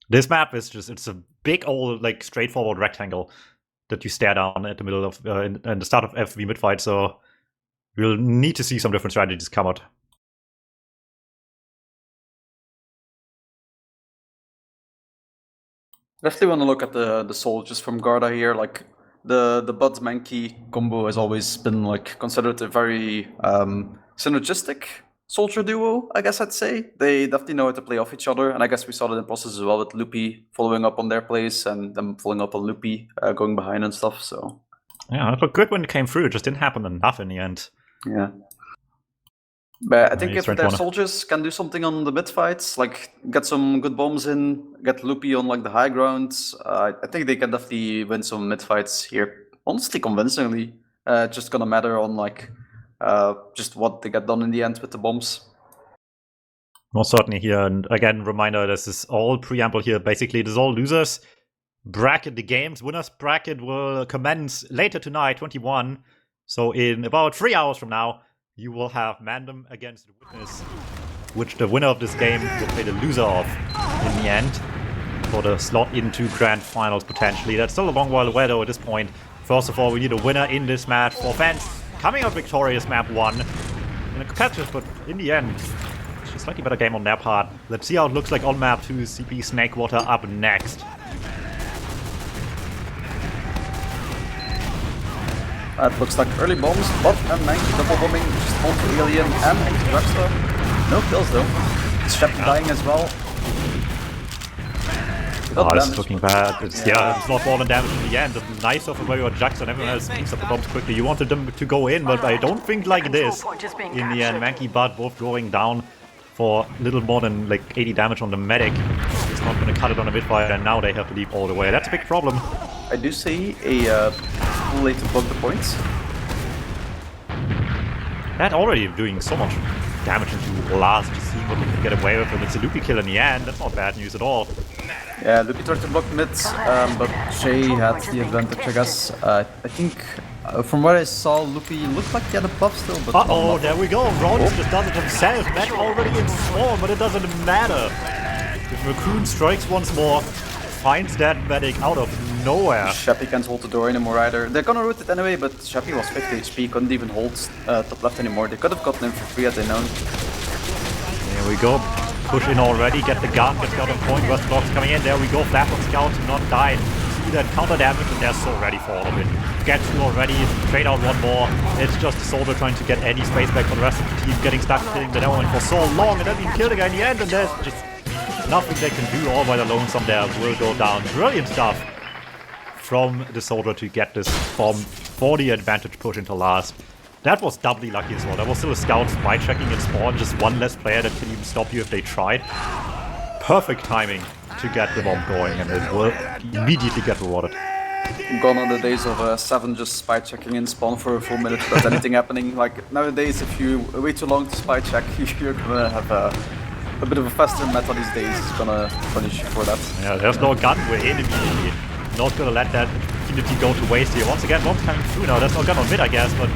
this map is just, it's a big old, like, straightforward rectangle that you stare down at the middle of, in the start of FV mid-fight, so we'll need to see some different strategies come out. Definitely want to look at the soldiers from Garda here, like, the Bud Mankey combo has always been, like, considered a very synergistic soldier duo, I guess I'd say. They definitely know how to play off each other, and I guess we saw that in process as well with Loopy following up on their plays and them following up on Loopy going behind and stuff, so... Yeah, it looked good when it came through, it just didn't happen enough in the end. Yeah. But I think if their soldiers can do something on the mid fights, like get some good bombs in, get Loopy on like the high grounds, I think they can definitely win some mid fights here. Honestly, convincingly. Just gonna matter on like just what they get done in the end with the bombs. Most certainly here, and again, reminder, this is all preamble here. Basically, this is all losers bracket. The game's winners bracket will commence later tonight, 21. So in about 3 hours from now, you will have Mandem against the Witness, which the winner of this game will play the loser of in the end for the slot into Grand Finals potentially. That's still a long while away though at this point. First of all, we need a winner in this match. 4 fans coming out victorious map 1 in a competitive, but in the end, it's a slightly better game on their part. Let's see how it looks like on map 2. CP Snakewater up next. That looks like early bombs, Bot and Mankey double bombing, just onto Alien and into Drugstore. No kills though. Shep dying as well. Oh, this is looking bad. It's not more than damage in the end. It's nice of where you are Jackson. Everyone else picks up the bombs quickly. You wanted them to go in, but I don't think like this. In the end, Mankey, Bud both going down for little more than like 80 damage on the medic. It's not going to cut it on a mid-fire, and now they have to leave all the way. That's a big problem. I do see a too late to block the points. That already doing so much damage into last, just seeing what they can get away with, and it's a Loopy kill in the end. That's not bad news at all. Yeah, Loopy tried to block mid, but Shay had the advantage, I guess. I think, from what I saw, Loopy looked like he had a buff still, but... Uh-oh, there we go. Rhodes just does it himself. That's already in Storm, but it doesn't matter. If Raccoon strikes once more, finds that medic out of nowhere. Sheppy can't hold the door anymore either. They're gonna root it anyway, but Sheppy was 50 HP, couldn't even hold top left anymore. They could have gotten him for free had they known. There we go. Push in already, get the gun, get Scout on point. West blocks coming in. There we go. Flash on Scout to not die. See that counter damage, and they're so ready for all of it. Gets through already. Trade out one more. It's just the Soldier trying to get any space back for the rest of the team, getting stuck killing the Element for so long, and then being killed again in the end, and there's just nothing they can do. All by the lonesome there will go down. Brilliant stuff from the Soldier to get this bomb for the advantage push into last. That was doubly lucky as well. There was still a Scout spy checking in spawn, just one less player that can even stop you if they tried. Perfect timing to get the bomb going, and it will immediately get rewarded. Gone are the days of 7 just spy checking in spawn for a full minute without anything happening. Like, nowadays, if you wait too long to spy check, you're gonna have a bit of a faster meta these days. It's gonna punish you for that. Yeah, there's no gun way in immediately. Not gonna let that opportunity go to waste here. Once again, bombs coming through now. There's no gun on mid, I guess, but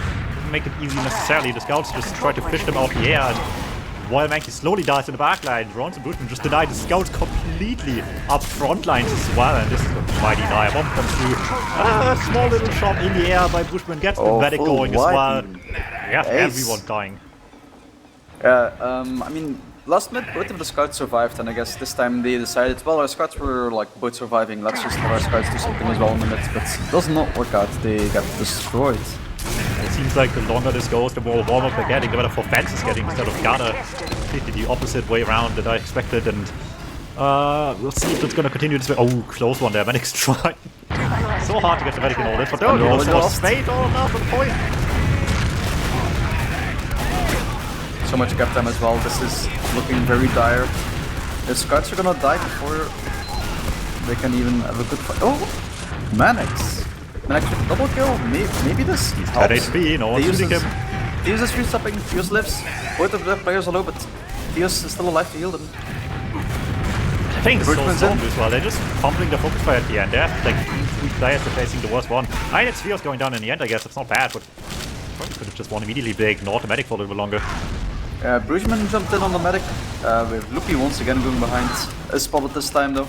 doesn't make it easy necessarily. The scouts just try to fish them out the air, and while Mankey slowly dies in the back line, Rons and Bushman just deny the scouts completely up front lines as well, and this is a mighty die. A bomb comes through. Small little shot in the air by Bushman, gets the medic going as well. Yeah, everyone dying. I mean, last minute both of the scouts survived, and I guess this time they decided, well, our scouts were like both surviving, let's just have our scouts do something as well in the mid, but it does not work out, they got destroyed. It seems like the longer this goes, the more warm-up they're getting, the better for fans is getting instead of Garda. Completely the opposite way around that I expected, and we'll see if it's gonna continue this way. Oh, close one there, Medic's trying. So hard to get the medic in all this, but there goes for Spade all enough at point. So much cap time as well, this is looking very dire. The scouts are gonna die before they can even have a good fight. Oh! Manix! Manix with double kill, maybe this He's helps. 10 HP, no one's shooting him. Theus is restopping, Theus lives. Both of the players are low, but Theus is still alive to heal them. I think it's so strong as well, they're just fumbling the focus fire at the end. They're like 3 players facing the worst one. I mean, it's Theos going down in the end, I guess, it's not bad, but probably could have just won immediately. They ignored the medic for a little bit longer. Brugman jumped in on the medic, with Loopy once again going behind. Is spotted this time though.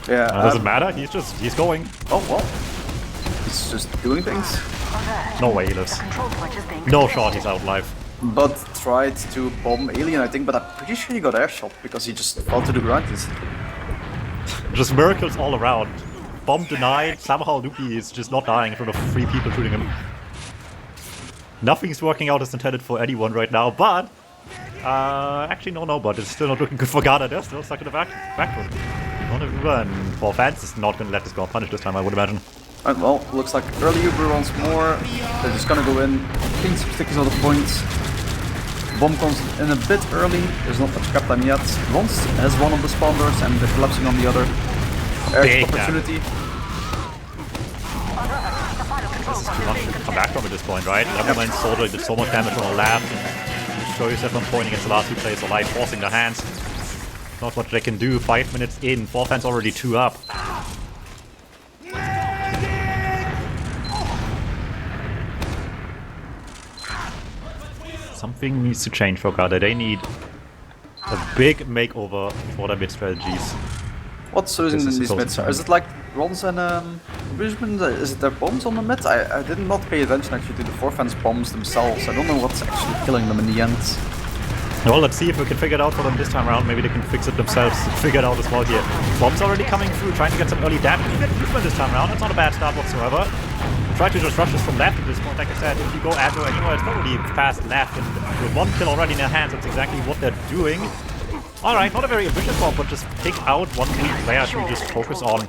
Yeah. Doesn't matter, he's going. Oh well. He's just doing things. No way he lives. No shot, he's out alive. But tried to bomb Alien, I think, but I'm pretty sure he got airshot because he just fell to the ground instantly. Just miracles all around. Bomb denied, somehow Loopy is just not dying in front of 3 people shooting him. Nothing's working out as intended for anyone right now, but actually no, but it's still not looking good for Garda. They're still stuck in the back room. Not everyone. For fans is not gonna let this go unpunished this time, I would imagine. Right, well, looks like early Uber once more. They're just gonna go in. Ping some stickies on the points. Bomb comes in a bit early. There's not much cap time yet. Rons has one of the spawn doors and they're collapsing on the other. Airshot opportunity. This is too much to come back from at this point, right? Everyone Soldier did so much damage on the left. And show yourself on point against the last 2 players alive, forcing their hands. Not what they can do. 5 minutes in, 4 fans already 2 up. Something needs to change for Garda. They need a big makeover for their mid strategies. What's losing in these mids? Is it like Rons and Bridgman? Is it their bombs on the mid? I did not pay attention actually to the 4 fans bombs themselves. I don't know what's actually killing them in the end. Well, let's see if we can figure it out for them this time around. Maybe they can fix it themselves. Figure it out as well here. Bombs already coming through, trying to get some early damage. You get movement this time around. That's not a bad start whatsoever. Try to just rush this from left at this point. Like I said, if you go aggro anywhere, it's probably fast left. And with 1 kill already in their hands, that's exactly what they're doing. Alright, not a very ambitious bomb, but just pick out 1 weak player to just focus on.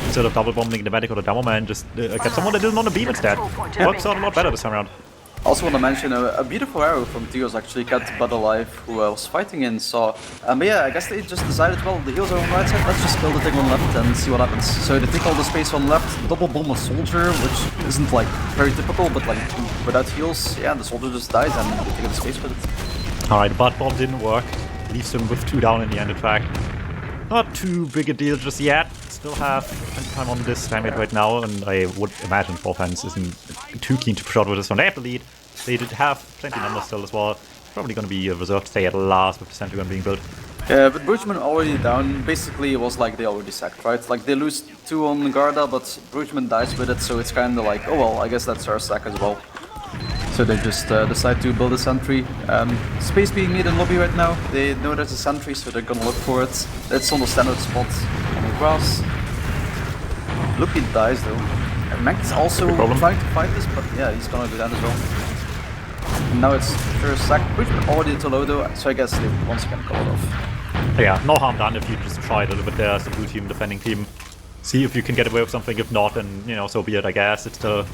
Instead of double bombing the medic or the demo man, just get someone that isn't on the beam instead. Works out a lot better this time around. Also want to mention a beautiful arrow from Theos actually kept Bud alive, who was fighting in, so... but yeah, I guess they just decided, well, the heals are on right side, let's just kill the thing on left and see what happens. So they take all the space on left, double bomb a soldier, which isn't like very typical, but like without heals, yeah, the soldier just dies and they take the space with it. Alright, butt bomb didn't work. Leaves him with 2 down in the end, in fact. Not too big a deal just yet. Still have plenty of time on this damage right now, and I would imagine 4 fans isn't too keen to push out with this one. They have the lead. They did have plenty of numbers still as well. Probably going to be a reserved stay at last with the sentry gun being built. Yeah, but Brugman already down. Basically, it was like they already sacked, right? Like they lose 2 on Garda, but Brugman dies with it, so it's kind of like, oh well, I guess that's our sack as well. So they just decide to build a sentry. Space being needed in lobby right now. They know there's a sentry, so they're gonna look for it. It's on the standard spot on the grass. Loopy dies though. And Mank is also trying to fight this, but yeah, he's gonna go down as well. And now it's first sack. Brugman already too low though, so I guess they once again call it off. Yeah, no harm done if you just try it a little bit there as the blue team, defending team. See if you can get away with something. If not, then, you know, so be it, I guess. It's the...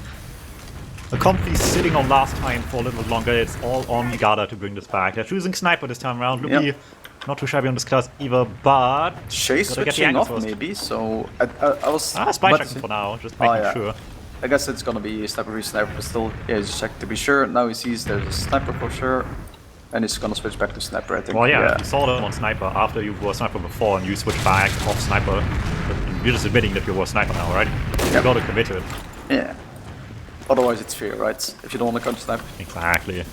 A comfy sitting on last time for a little bit longer. It's all on Garda to bring this back. They're choosing Sniper this time around. Loopy, not too shabby on this class either, but... Chase switching off maybe, so... I was... Spy checking for now, just making sure. I guess it's gonna be Sniper v Sniper, but still, yeah, just check to be sure. Now he sees there's a Sniper for sure, and he's gonna switch back to Sniper, I think. Well, yeah, you saw them on Sniper after you were Sniper before, and you switched back off Sniper. But you're just admitting that you were Sniper now, right? You gotta commit to it. Yeah. Otherwise, it's fear, right? If you don't want to counter snipe. Exactly.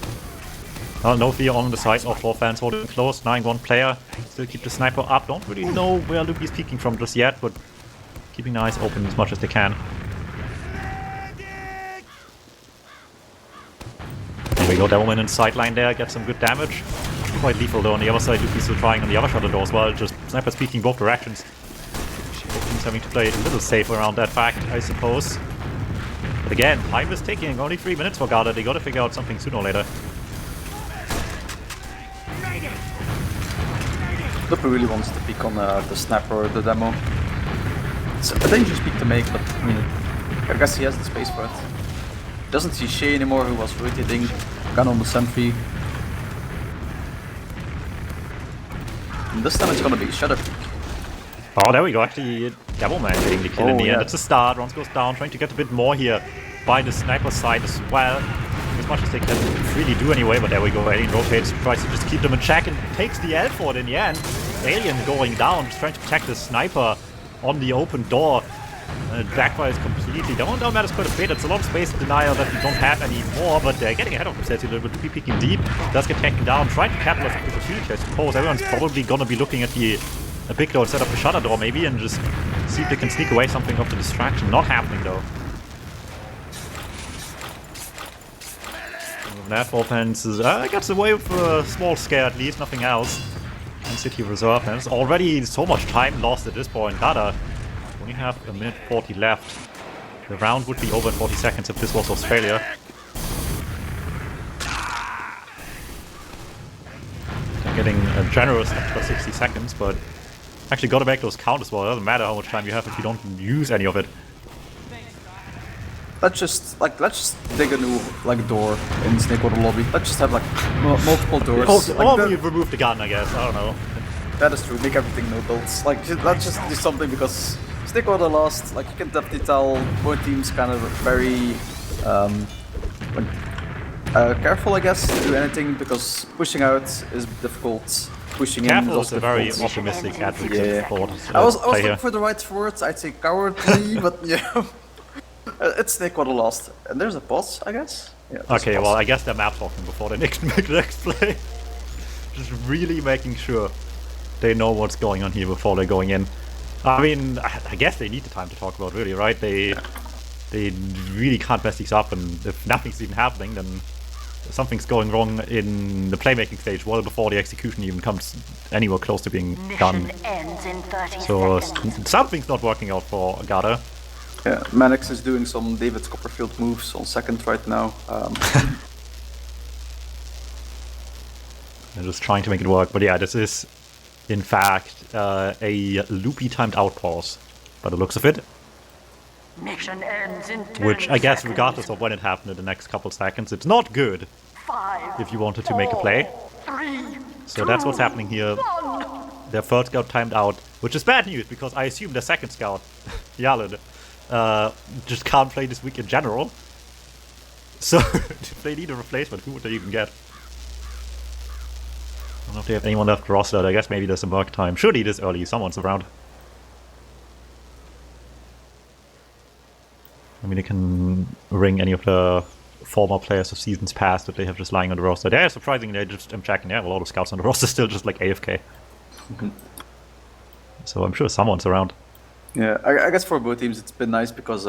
Well, no fear on the side of 4 fans holding close. 9-1 player. Still keep the sniper up. Don't really know where Lupi's peeking from just yet, but keeping their eyes open as much as they can. There we go, Devilman in sideline there, gets some good damage. Quite lethal though on the other side. Lupi's still trying on the other shutter door as well. Just snipers peeking both directions. Both teams having to play a little safe around that fact, I suppose. But again, time is ticking. Only 3 minutes for Garda. They gotta figure out something sooner or later. Lupi really wants to pick on the snapper or the demo. It's a dangerous pick to make, but I mean, I guess he has the space for it. Doesn't see Shay anymore, who was rotating. Gun on the sentry. And this time it's gonna be Shadow Peak. Oh, there we go. Actually, Devilman getting the kill in the end. It's a start. Rons goes down, trying to get a bit more here by the sniper side as well. As much as they can really do anyway, but there we go. Alien rotates, tries to just keep them in check and takes the L for it in the end. Alien going down, just trying to protect the sniper on the open door. Backfires completely. Down matters quite a bit. It's a lot of space denial that we don't have anymore, but they're getting ahead of themselves a little bit. Peeking deep, does get taken down. Trying to capitalize on the opportunity, I suppose. Everyone's probably gonna be looking at the big door instead of the shutter door, maybe, and just see if they can sneak away something of the distraction. Not happening though. That offense gets away with a small scare at least, nothing else. And City Reserve, and it's already so much time lost at this point. Garda only have a minute 40 left. The round would be over in 40 seconds if this was Australia. They're getting a generous extra 60 seconds, but actually gotta make those count as well. It doesn't matter how much time you have if you don't use any of it. Let's just dig a new door in Snakewater lobby. Let's just have multiple doors. Or we remove the gun, I guess. I don't know. That is true. Make everything no builds. Let's just do something because Snakewater lost. You can definitely tell both teams kind of very careful, I guess, to do anything because pushing out is difficult. Pushing Careful in is a very optimistic advocate for I was looking for the right words. I'd say cowardly, but yeah. It's Snakewater lost. And there's a pause, I guess? Yeah, okay, well, I guess they're map talking before they make the next play. Just really making sure they know what's going on here before they're going in. I mean, I guess they need the time to talk about, really, right? They really can't mess these up, and if nothing's even happening, then something's going wrong in the playmaking stage well before the execution even comes anywhere close to being done. Ends in 30 So seconds. something's not working out for Garda. Yeah, Mannix is doing some David Copperfield moves on second right now. They're just trying to make it work, but yeah, this is in fact a loopy timed out pause by the looks of it. Mission ends in 10 Which I guess seconds. regardless of when it happened in the next couple seconds, it's not good 5, if you wanted to make a play. 3, So that's what's happening here. 1. Their third scout timed out, which is bad news because I assume their second scout, Yalin, just can't play this week in general. So if they need a replacement, who would they even get? I don't know if they have anyone left rostered. I guess maybe there's some work time. Surely this early, someone's around. I mean, they can ring any of the former players of seasons past that they have just lying on the roster. Yeah, surprisingly, I'm checking. They have a lot of scouts on the roster still just like AFK. So I'm sure someone's around. Yeah, I guess for both teams it's been nice because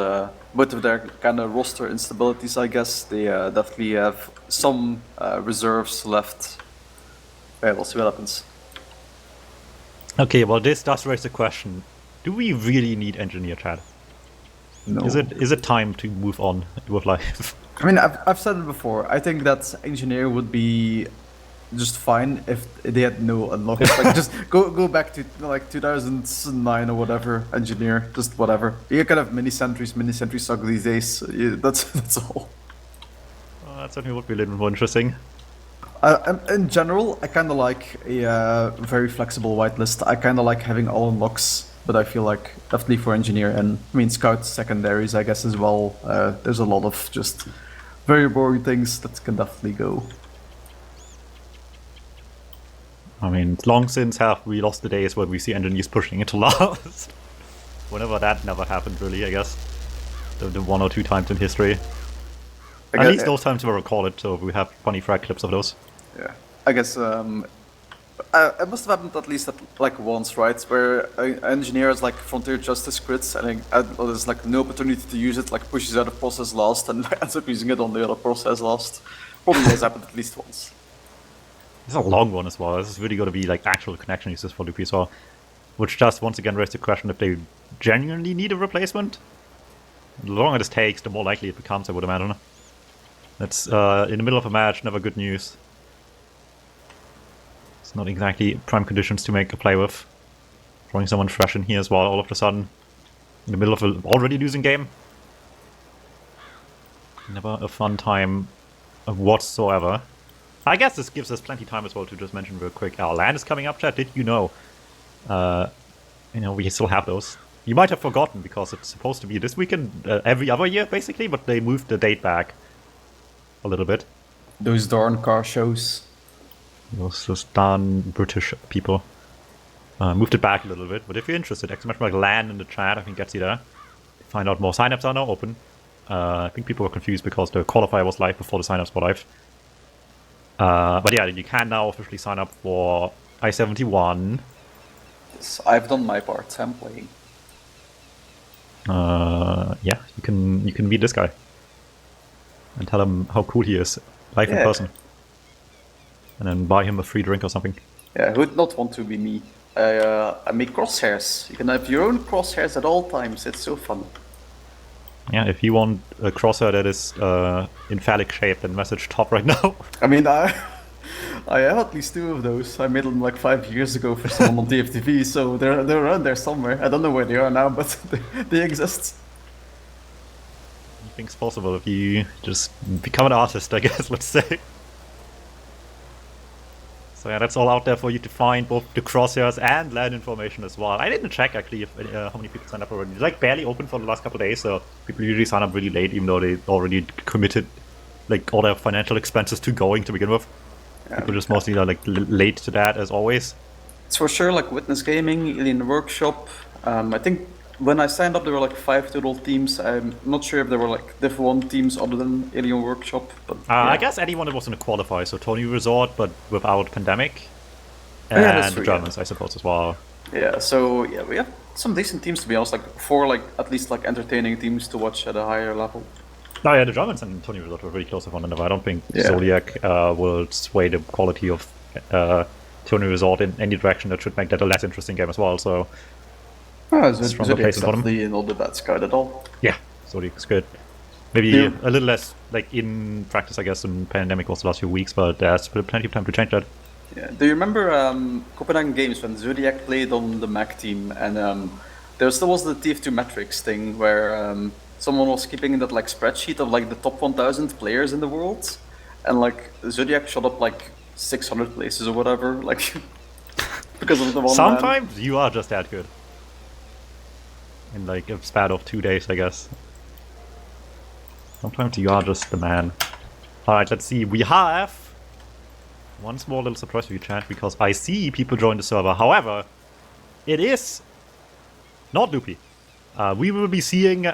both of their kind of roster instabilities, I guess, they definitely have some reserves left. Yeah, we'll see what happens. Okay, well this does raise the question. Do we really need engineer, Chad? No. Is it time to move on with life? I mean, I've said it before. I think that engineer would be just fine if they had no unlocks. Just go back to 2009 or whatever. Engineer, just whatever. You can have mini sentries suck these days. That's all. Well, that certainly would be a little more interesting. In general, I kind of like a very flexible whitelist. I kind of like having all unlocks, but I feel like definitely for engineer and I mean scout secondaries, I guess as well. There's a lot of just very boring things that can definitely go. I mean, long since have we lost the days where we see engineers pushing it to last. Whenever that never happened, really, I guess. The one or two times in history. At least those times were recorded, so we have funny frag clips of those. Yeah, I guess it must have happened at least like once, right? Where an engineer has like Frontier Justice crits and there's like no opportunity to use it, like pushes out of process last and ends up using it on the other process last. Probably has happened at least once. This is a long one as well. This is really going to be like actual connection uses for Loopy as well. Which just once again raises the question if they genuinely need a replacement. The longer this takes, the more likely it becomes, I would imagine. That's in the middle of a match, never good news. It's not exactly prime conditions to make a play with. Throwing someone fresh in here as well, all of a sudden. In the middle of an already losing game. Never a fun time whatsoever. I guess this gives us plenty of time as well to just mention real quick. Our land is coming up, chat. Did you know? We still have those. You might have forgotten because it's supposed to be this weekend every other year, basically, but they moved the date back a little bit. Those darn car shows. Those darn British people moved it back a little bit. But if you're interested, exclamation mark land in the chat. I think gets you there. Find out more. Signups are now open. I think people were confused because the qualifier was live before the signups were live. But yeah, you can now officially sign up for I-71. Yes, I've done my part. I'm playing. Yeah, you can meet this guy and tell him how cool he is, live in person, and then buy him a free drink or something. Yeah, who would not want to be me? I make crosshairs. You can have your own crosshairs at all times. It's so fun. Yeah, if you want a crosshair that is in phallic shape, then message top right now. I mean, I have at least 2 of those. I made them like 5 years ago for someone on TF2V, so they're around there somewhere. I don't know where they are now, but they exist. Anything's possible if you just become an artist, I guess, let's say. So yeah, that's all out there for you to find, both the crosshairs and land information as well. I didn't check actually if how many people signed up already. It's like barely open for the last couple of days, so people usually sign up really late, even though they already committed like all their financial expenses to going to begin with. Yeah, people just mostly are like late to that, as always. It's for sure like Witness Gaming, Alien Workshop. I think when I signed up there were like 5 total teams. I'm not sure if there were like Div 1 teams other than Alien Workshop. But yeah. I guess anyone that was in a qualifier, so Tony Resort, but without Pandemic. And the Germans, I suppose, as well. Yeah, so yeah, we have some decent teams to be honest, like 4 like at least like entertaining teams to watch at a higher level. Oh yeah, the Germans and Tony Resort were really close to one another. I don't think Zodiac will sway the quality of Tony Resort in any direction that should make that a less interesting game as well, so... Zodiac's definitely not the bad scout at all. Yeah, Zodiac's good. Maybe a little less like in practice, I guess, than Pandemic was the last few weeks, but there's plenty of time to change that. Yeah. Do you remember Copenhagen Games when Zodiac played on the Mac team, and there still was the TF2 metrics thing where someone was keeping that like spreadsheet of like the top 1,000 players in the world, and like Zodiac shot up like 600 places or whatever, like because of the one. Sometimes you are just that good. In like a span of 2 days, I guess. Sometimes you are just the man. Alright, let's see. We have one small little surprise for you, chat, because I see people join the server. However, it is not Loopy. We will be seeing,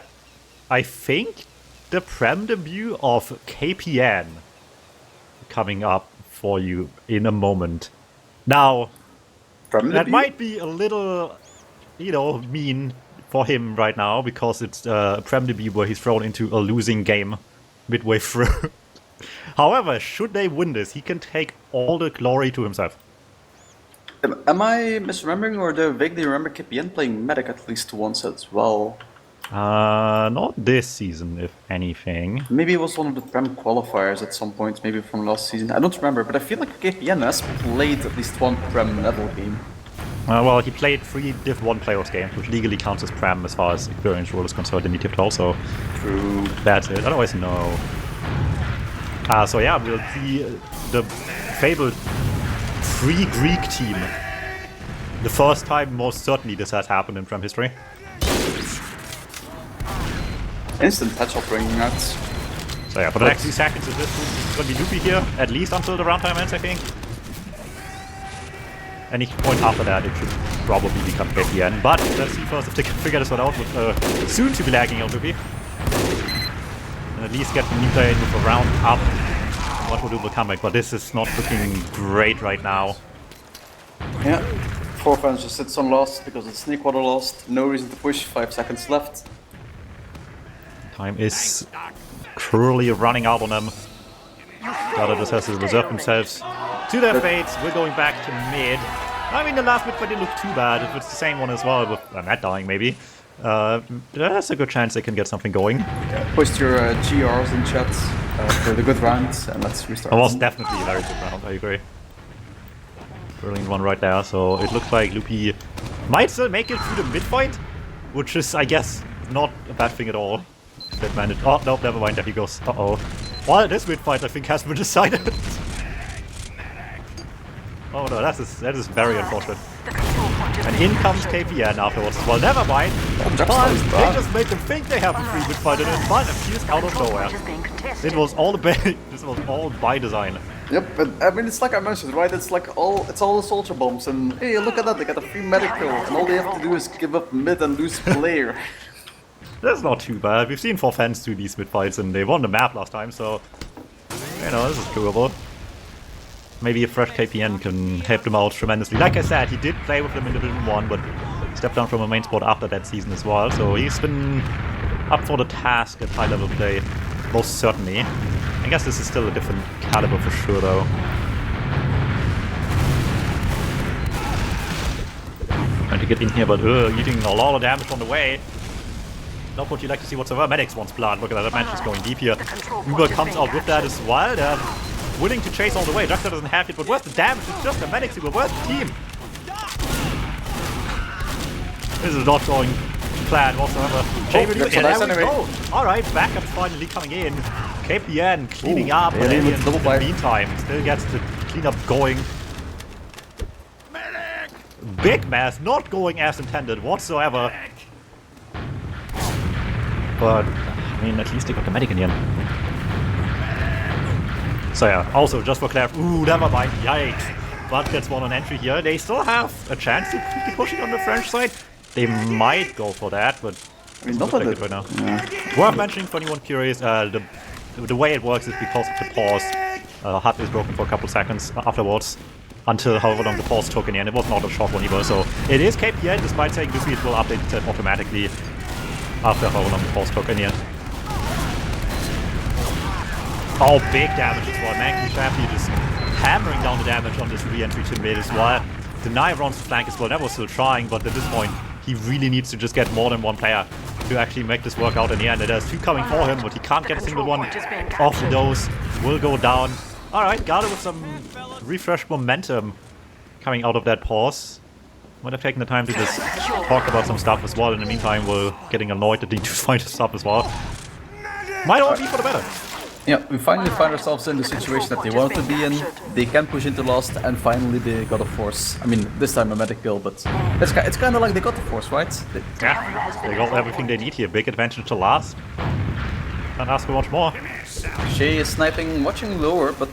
I think, the Prem debut of KPN coming up for you in a moment. Now, that might be a little, mean for him right now, because it's a Prem debut where he's thrown into a losing game midway through. However, should they win this, he can take all the glory to himself. Am I misremembering, or do I vaguely remember KPN playing Medic at least once as well? Not this season, if anything. Maybe it was one of the Prem qualifiers at some point, maybe from last season. I don't remember, but I feel like KPN has played at least one Prem level game. Well, he played 3 Div 1 playoffs games, which legally counts as Prem as far as experience rule is concerned in ETF2L, so... True. That's it. Otherwise, no. So yeah, we'll see the fabled free Greek team. The first time, most certainly, this has happened in Prem history. Instant headshot ringing out. So yeah, for the next few seconds, this is going to be Loopy here, at least until the round time ends, I think. Any point after that, it should probably become KPN. But let's see first if they can figure this one out with soon to be lagging out Loopy. And a at least get the new player move around up. What will do will come back, but this is not looking great right now. Yeah, 4 fans just sits on last because it's Snakewater lost. No reason to push, 5 seconds left. Time is cruelly running out on them. Garda just has to reserve themselves to their fates. We're going back to mid. I mean, the last mid fight didn't look too bad. If it's the same one as well, with Matt dying maybe, there's a good chance they can get something going. Post your GRs in chat for the good round, and let's restart. It was definitely a very good round, I agree. Brilliant one right there, so it looks like Loopy might still make it through the mid fight, which is, I guess, not a bad thing at all. That managed. Oh, no, never mind, there he goes. Uh-oh. Well, this mid fight, I think, has been decided. Oh no, that is very unfortunate. And in comes KPN afterwards as well. Never mind. But they just made them think they have a free mid fight, and then Bun appears out of nowhere. It was all this was all by design. Yep, but I mean, it's like I mentioned, right? It's like it's all the soldier bombs, and hey, look at that, they got a free medical, and all they have to do is give up mid and lose player. That's not too bad. We've seen 4 fans do these mid fights, and they won the map last time, so you know, this is doable. Maybe a fresh KPN can help them out tremendously. Like I said, he did play with them in Division 1, but stepped down from a main spot after that season as well, so he's been up for the task at high level play, most certainly. I guess this is still a different caliber for sure, though. Trying to get in here, but eating a lot of damage on the way. Not what you like to see whatsoever. Medics wants blood. Look at that, that match is going deep here. Uber comes out with that as well. They're willing to chase all the way. Juxta doesn't have it, but where's the damage? It's just the medics, Uber. Where's the team? This is not going to plan whatsoever. There we go. Alright, backup finally coming in. KPN cleaning up, but in the meantime still gets the cleanup going. Big mess, not going as intended whatsoever. But, I mean, at least they got the medic in the end. So yeah, also, just for clarity, never mind, yikes. But gets one on entry here. They still have a chance to keep pushing on the French side. They might go for that, but I mean, not that right now. Yeah. Worth mentioning for anyone curious, the way it works is because of the pause. HUD is broken for a couple seconds afterwards, until however long the pause took in the end. It was not a short one either, so it is KPN, despite saying Luffy it will update itself automatically after however long the pause took in the end. Oh, big damage as well. Mankey Shafi just hammering down the damage on this re-entry to mid as well. Deny runs to flank as well. That was still trying, but at this point, he really needs to just get more than one player to actually make this work out in the end. There's 2 coming for him, but he can't get a single one off those. Will go down. Alright, Garda with some refreshed momentum coming out of that pause. Might have taken the time to just talk about some stuff as well. In the meantime, we're getting annoyed that they need to find stuff as well. Might all be for the better. Yeah, we finally find ourselves in the situation that they wanted to be in. They can push into last, and finally they got a force. I mean, this time a medic kill, but it's kind of like they got the force, right? Yeah, they got everything they need here. Big advantage to last. Can't ask for much more. Shay is sniping, watching lower, but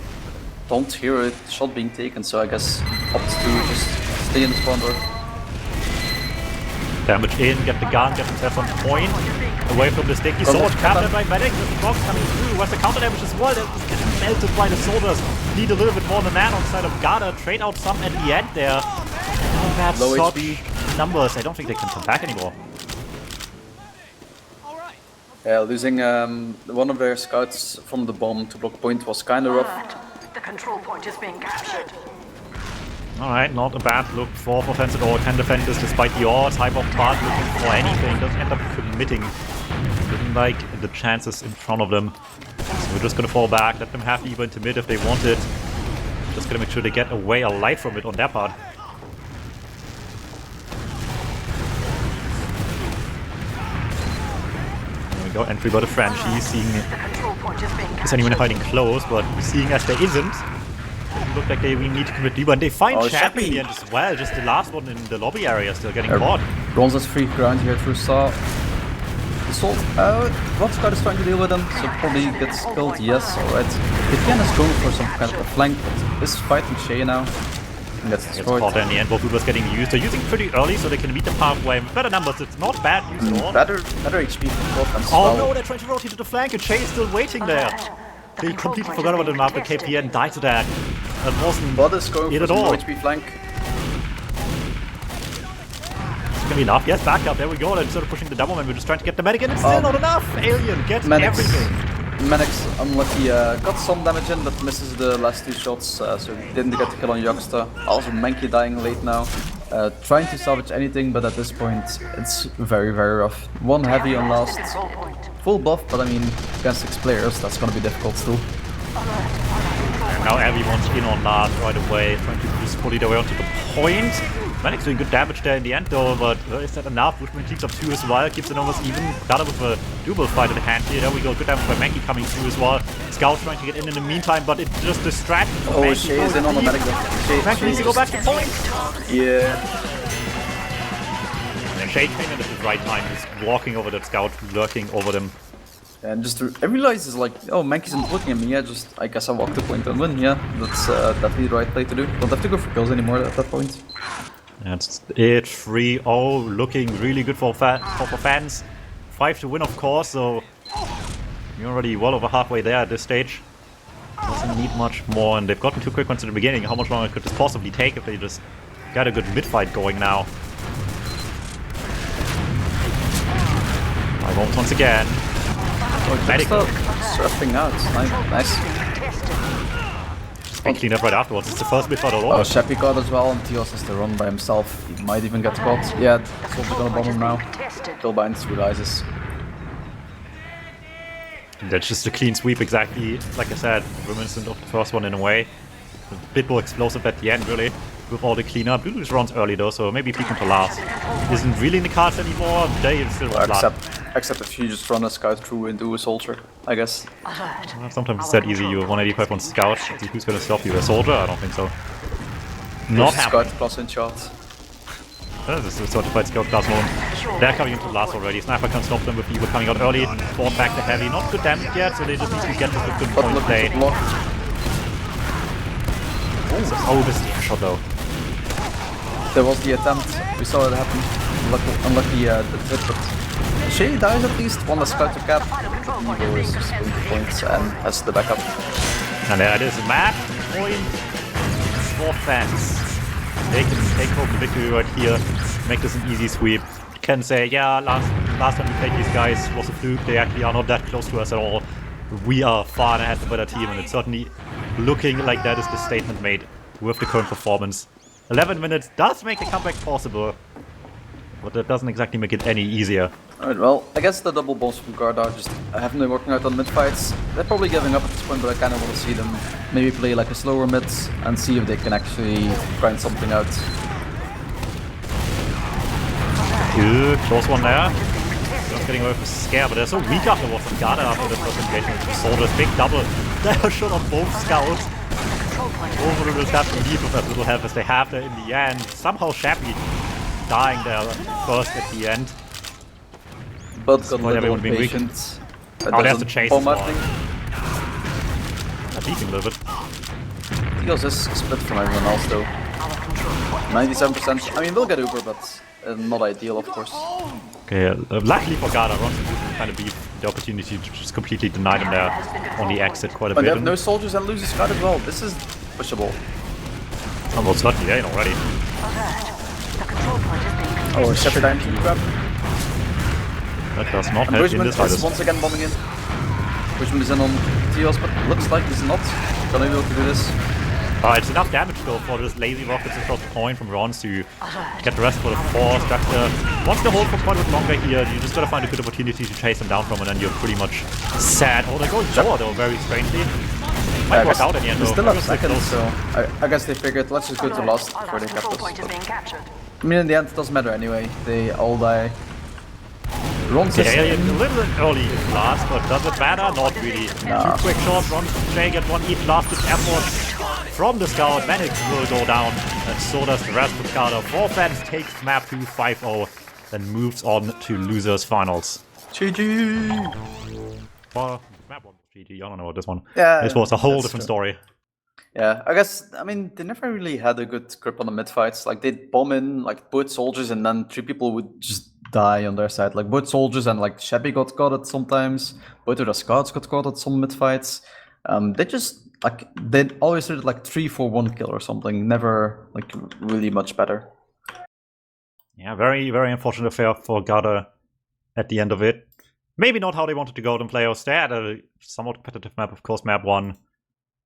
don't hear a shot being taken, so I guess opts to just stay in the spawn door. Damage in, get the gun, get himself on point. Away from the sticky sword, captured by medic, with the box coming through. Where's the counter damage as well? That was getting melted by the soldiers. Need a little bit more than that on the side of Garda. Trade out some at the end there. Oh, that's low such HP numbers. I don't think they can come back anymore. Yeah, losing one of their scouts from the bomb to block point was kind of rough. The control point is being captured. Alright, not a bad look for offense at all. Can defend this despite the odds. Hype of Bart looking for anything. Doesn't end up committing. Didn't like the chances in front of them. So we're just gonna fall back. Let them have the event to mid if they want it. Just gonna make sure they get away alive from it on their part. There we go. Entry by the Frenchie. Seeing is anyone hiding close, but seeing as there isn't. Look like they really need to commit deeper, and they find Chappie in the end as well. Just the last one in the lobby area still getting caught. Bronze has free ground here through Saw. Assault. What Scout is trying to deal with him, so probably gets killed. Yes, alright. KPN is going for some kind of a flank, but is fighting Shay now. And that's Gets destroyed. caught in the end. Both Ubers getting used. They're using pretty early so they can meet the pathway. Better numbers, it's not bad use at all. Better HP for offense as Oh well. no, they're trying to rotate to the flank and Che is still waiting there. They completely forgot about them after KPN died to that. That wasn't Blood is going it for at some all. HP flank. It's gonna be enough. Yes, back up. There we go. Instead of pushing the double man, we're just trying to get the medic in. It's still not enough. Alien gets everything. Menix unlucky, got some damage in, but misses the last 2 shots, so didn't get the kill on Youngster. Also Mankey dying late now. Trying to salvage anything, but at this point it's very, very rough. 1 heavy on last. Full buff, but I mean, against 6 players, that's gonna be difficult still. And now everyone's in on last right away, trying to just pull it away onto the point. Manic's doing good damage there in the end though, but is that enough? Bushman keeps up 2 as well, keeps it almost even. Garda with a double fight in the hand here. There we go, good damage by Mankey coming through as well. Scout trying to get in the meantime, but it just distracts from Oh, Mankey. She is in on the medic though. Mankey needs to go back to point. Yeah. And Shade came in at the right time, he's walking over that Scout, lurking over them. And just I realized it's like, oh, Mankey's not looking at me. Yeah, just I guess I walk the point and win. Yeah, that's definitely the right play to do. Don't have to go for kills anymore at that point. That's it, 3-0, looking really good for fans. 5 to win, of course, so you're already well over halfway there at this stage. Doesn't need much more, and they've gotten 2 quick ones in the beginning. How much longer could this possibly take if they just got a good mid-fight going now? 5 moments once again. Oh, Medic surfing out. Nice. and clean up right afterwards. It's the first mid-fight all Oh, over. Sheppy got as well, and Tios has to run by himself. He might even get caught. Yeah, Soldier gonna bomb him now. Kill binds with ISIS. That's just a clean sweep, exactly like I said, reminiscent of the first one in a way. A bit more explosive at the end, really, with all the cleanup. Blue Lose runs early though, so maybe peeking to last isn't really in the cards anymore. They still run last. Except if you just run a scout through into a soldier, I guess. Sometimes it's that easy. You have 185 on scout. See who's gonna stop you? A soldier? I don't think so. Not happening. Scout plus in shot. This is a certified scout class mode. They're coming into last already. Sniper can stop them with Eagle coming out early. Fought back the heavy. Not good damage yet, so they just need to get this with good But point look play. at the block. Oh, this is a shot though. There was the attempt. We saw it happen. Unlucky the tip, but Shay dies at least. One less scout to cap. Eagle is just going to points and has the backup. And there it is. Match point for fans. They can take home the victory right here. Make this an easy sweep. You can say, yeah, last time we played these guys was a fluke. They actually are not that close to us at all. We are far and ahead the better team, and it's certainly looking like that is the statement made with the current performance. 11 minutes does make a comeback possible, but that doesn't exactly make it any easier. Alright, well, I guess the double balls from Garda just haven't been working out on mid fights. They're probably giving up at this point, but I kind of want to see them maybe play like a slower mid and see if they can actually grind something out. Good, close one there. Just getting away from scare, but they're so weak afterwards. And Garda after the first engagement with Soldiers, big double. They are shot on both scouts. Over will have to leave with as little help as they have there in the end. Somehow Shappy dying there first at the end. But got a little everyone being weak. patient. Oh, there's the chase as well. Thing. Beating a little bit. Tios is split from everyone else though. 97%. I mean, we'll get Uber, but not ideal, of course. Okay, luckily for Garda, Ronson kind of beat the opportunity to just completely deny them there on the exit quite a But bit. they have no soldiers and loses scout as well. This is pushable. Almost certainly in already. Oh, Shepherd time to grab. That does not help in Bushman this fight. is once again bombing in. Bushman is in on Tios, but looks like he's not gonna be able to do this. It's enough damage though for this lazy rockets across the point from Rons to get the rest for the force. Once they hold for quite a bit longer here, you just gotta find a good opportunity to chase them down from, and then you're pretty much sad. Oh, they're going lower though, very strangely. Might work out in the end though. They still have Still seconds, close. so I guess they figured let's just go to last before they capture us. Point is being captured. I mean, in the end, it doesn't matter anyway. They all die. Ron's Yeah, a little bit early in last, but does it matter? Not really. No. 2 quick shots, Ron Jay gets one each last ditch effort from the scout. Manix will go down, and so does the rest of Garda. 4 fans takes map 2 5-0 and moves on to losers finals. GG! Well, map 1 was GG, I don't know about this one. Yeah, this was a whole that's different true. story. Yeah, I guess, I mean, they never really had a good grip on the mid fights. Like, they'd bomb in, like, both soldiers, and then 3 people would just die on their side. Like, both soldiers and, like, Shabby got caught at sometimes. Both of the scouts got caught at some mid fights. They just, like, they always did, like, 3 for 1 kill or something. Never, like, really much better. Yeah, very, very unfortunate affair for Garda at the end of it. Maybe not how they wanted to go in playoffs. They had a somewhat competitive map, of course, map 1.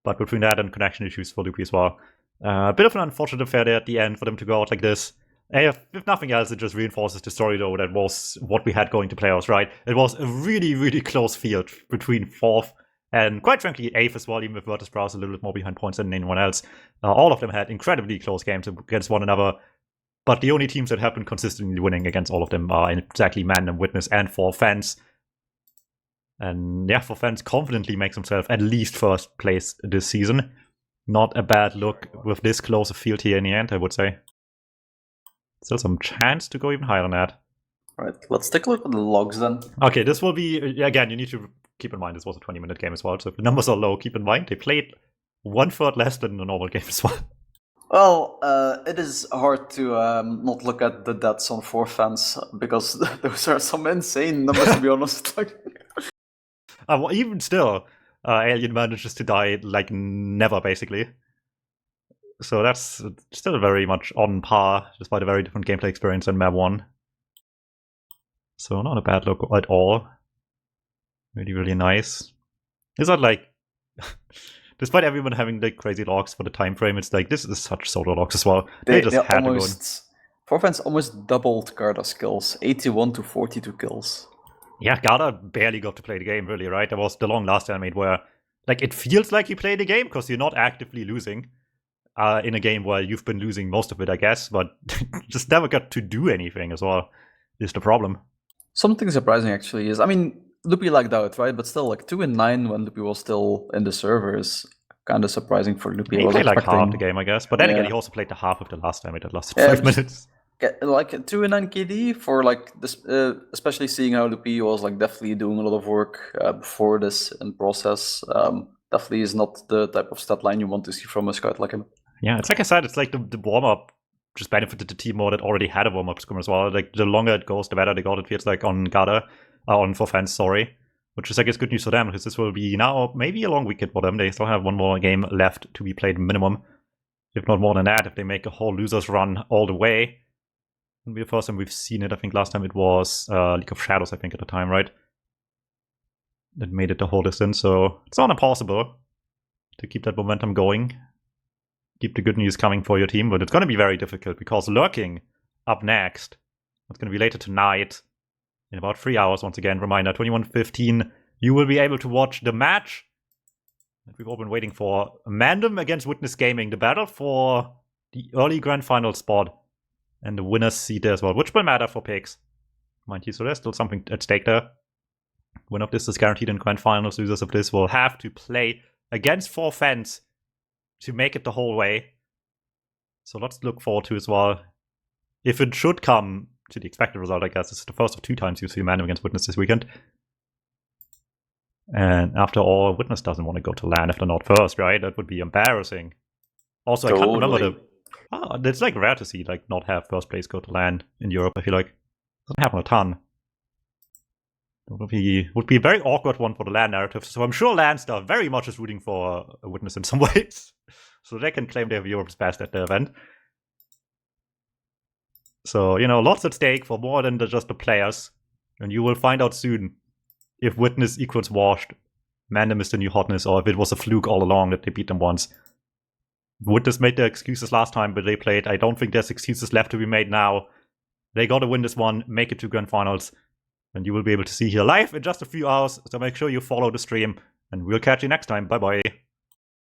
But between that and connection issues for Loopy as well. A bit of an unfortunate affair there at the end for them to go out like this. If nothing else, it just reinforces the story, though, that was what we had going to playoffs, right? It was a really, really close field between 4th and, quite frankly, 8th as well, even with Virtus Browse a little bit more behind points than anyone else. All of them had incredibly close games against one another. But the only teams that have been consistently winning against all of them are exactly Man and Witness and 4Fans. And yeah, 4Fans confidently makes himself at least first place this season. Not a bad look with this close a field here in the end, I would say. Still some chance to go even higher than that. Alright, let's take a look at the logs then. Okay, this will be, again, you need to keep in mind this was a 20-minute game as well, so if the numbers are low, keep in mind they played 1/3 less than a normal game as well. Well, it is hard to not look at the deaths on 4Fans, because those are some insane numbers, to be honest. Well, even still, Alien manages to die like never, basically. So that's still very much on par, despite a very different gameplay experience than Map 1. So not a bad look at all. Really, really nice. It's not like, despite everyone having like crazy logs for the time frame, it's like this is such solo logs as well. They just had to go. 4Fans almost doubled Garda's kills, 81 to 42 kills. Yeah, Garda barely got to play the game, really, right? There was the long last time where, like, it feels like you play the game because you're not actively losing in a game where you've been losing most of it, I guess, but just never got to do anything as well, is the problem. Something surprising, actually, is, I mean, Loopy lagged out, right? But still, like, 2-9 when Loopy was still in the server is kind of surprising for Loopy. He played like half the game, I guess, but then again, he also played the half of the last time. It lasted 5 minutes. Like 2-9 KD for like this, especially seeing how Loopy was like definitely doing a lot of work before this in process. Definitely is not the type of stat line you want to see from a scout like him. Yeah, it's like I said, it's like the warm up just benefited the team more that already had a warm up scrim as well. Like the longer it goes, the better they got. It feels like on Garda, on 4Fans, sorry. Which is, I guess, good news for them, because this will be now maybe a long weekend for them. They still have one more game left to be played minimum, if not more than that, if they make a whole losers run all the way. It'll be the first time we've seen it. I think last time it was League of Shadows, I think, at the time, right? That made it the whole distance, so it's not impossible to keep that momentum going. Keep the good news coming for your team, but it's going to be very difficult, because Lurking up next, it's going to be later tonight, in about 3 hours, once again, reminder, 21:15, you will be able to watch the match that we've all been waiting for. Mandem against Witness Gaming, the battle for the early grand final spot. And the winner's seat there as well, which will matter for picks, mind you, so there's still something at stake there. Winner of this is guaranteed in grand finals. Losers of this will have to play against 4Fans to make it the whole way. So let's look forward to as well. If it should come to the expected result, I guess, this is the first of 2 times you see Mandem against Witness this weekend. And after all, Witness doesn't want to go to LAN if they're not first, right? That would be embarrassing. Also, I can't remember the... it's like rare to see like not have first place go to LAN in Europe. I feel like it doesn't happen a ton. It would be a very awkward one for the LAN narrative. So I'm sure LAN stuff very much is rooting for a Witness in some ways, so they can claim they have Europe's best at the event. So lots at stake for more than just the players, and you will find out soon if Witness equals washed, Mandem is the new hotness, or if it was a fluke all along that they beat them once. Witness made their excuses last time, but they played. I don't think there's excuses left to be made now. They gotta win this one, make it to grand finals, and you will be able to see here live in just a few hours, so make sure you follow the stream, and we'll catch you next time. Bye bye.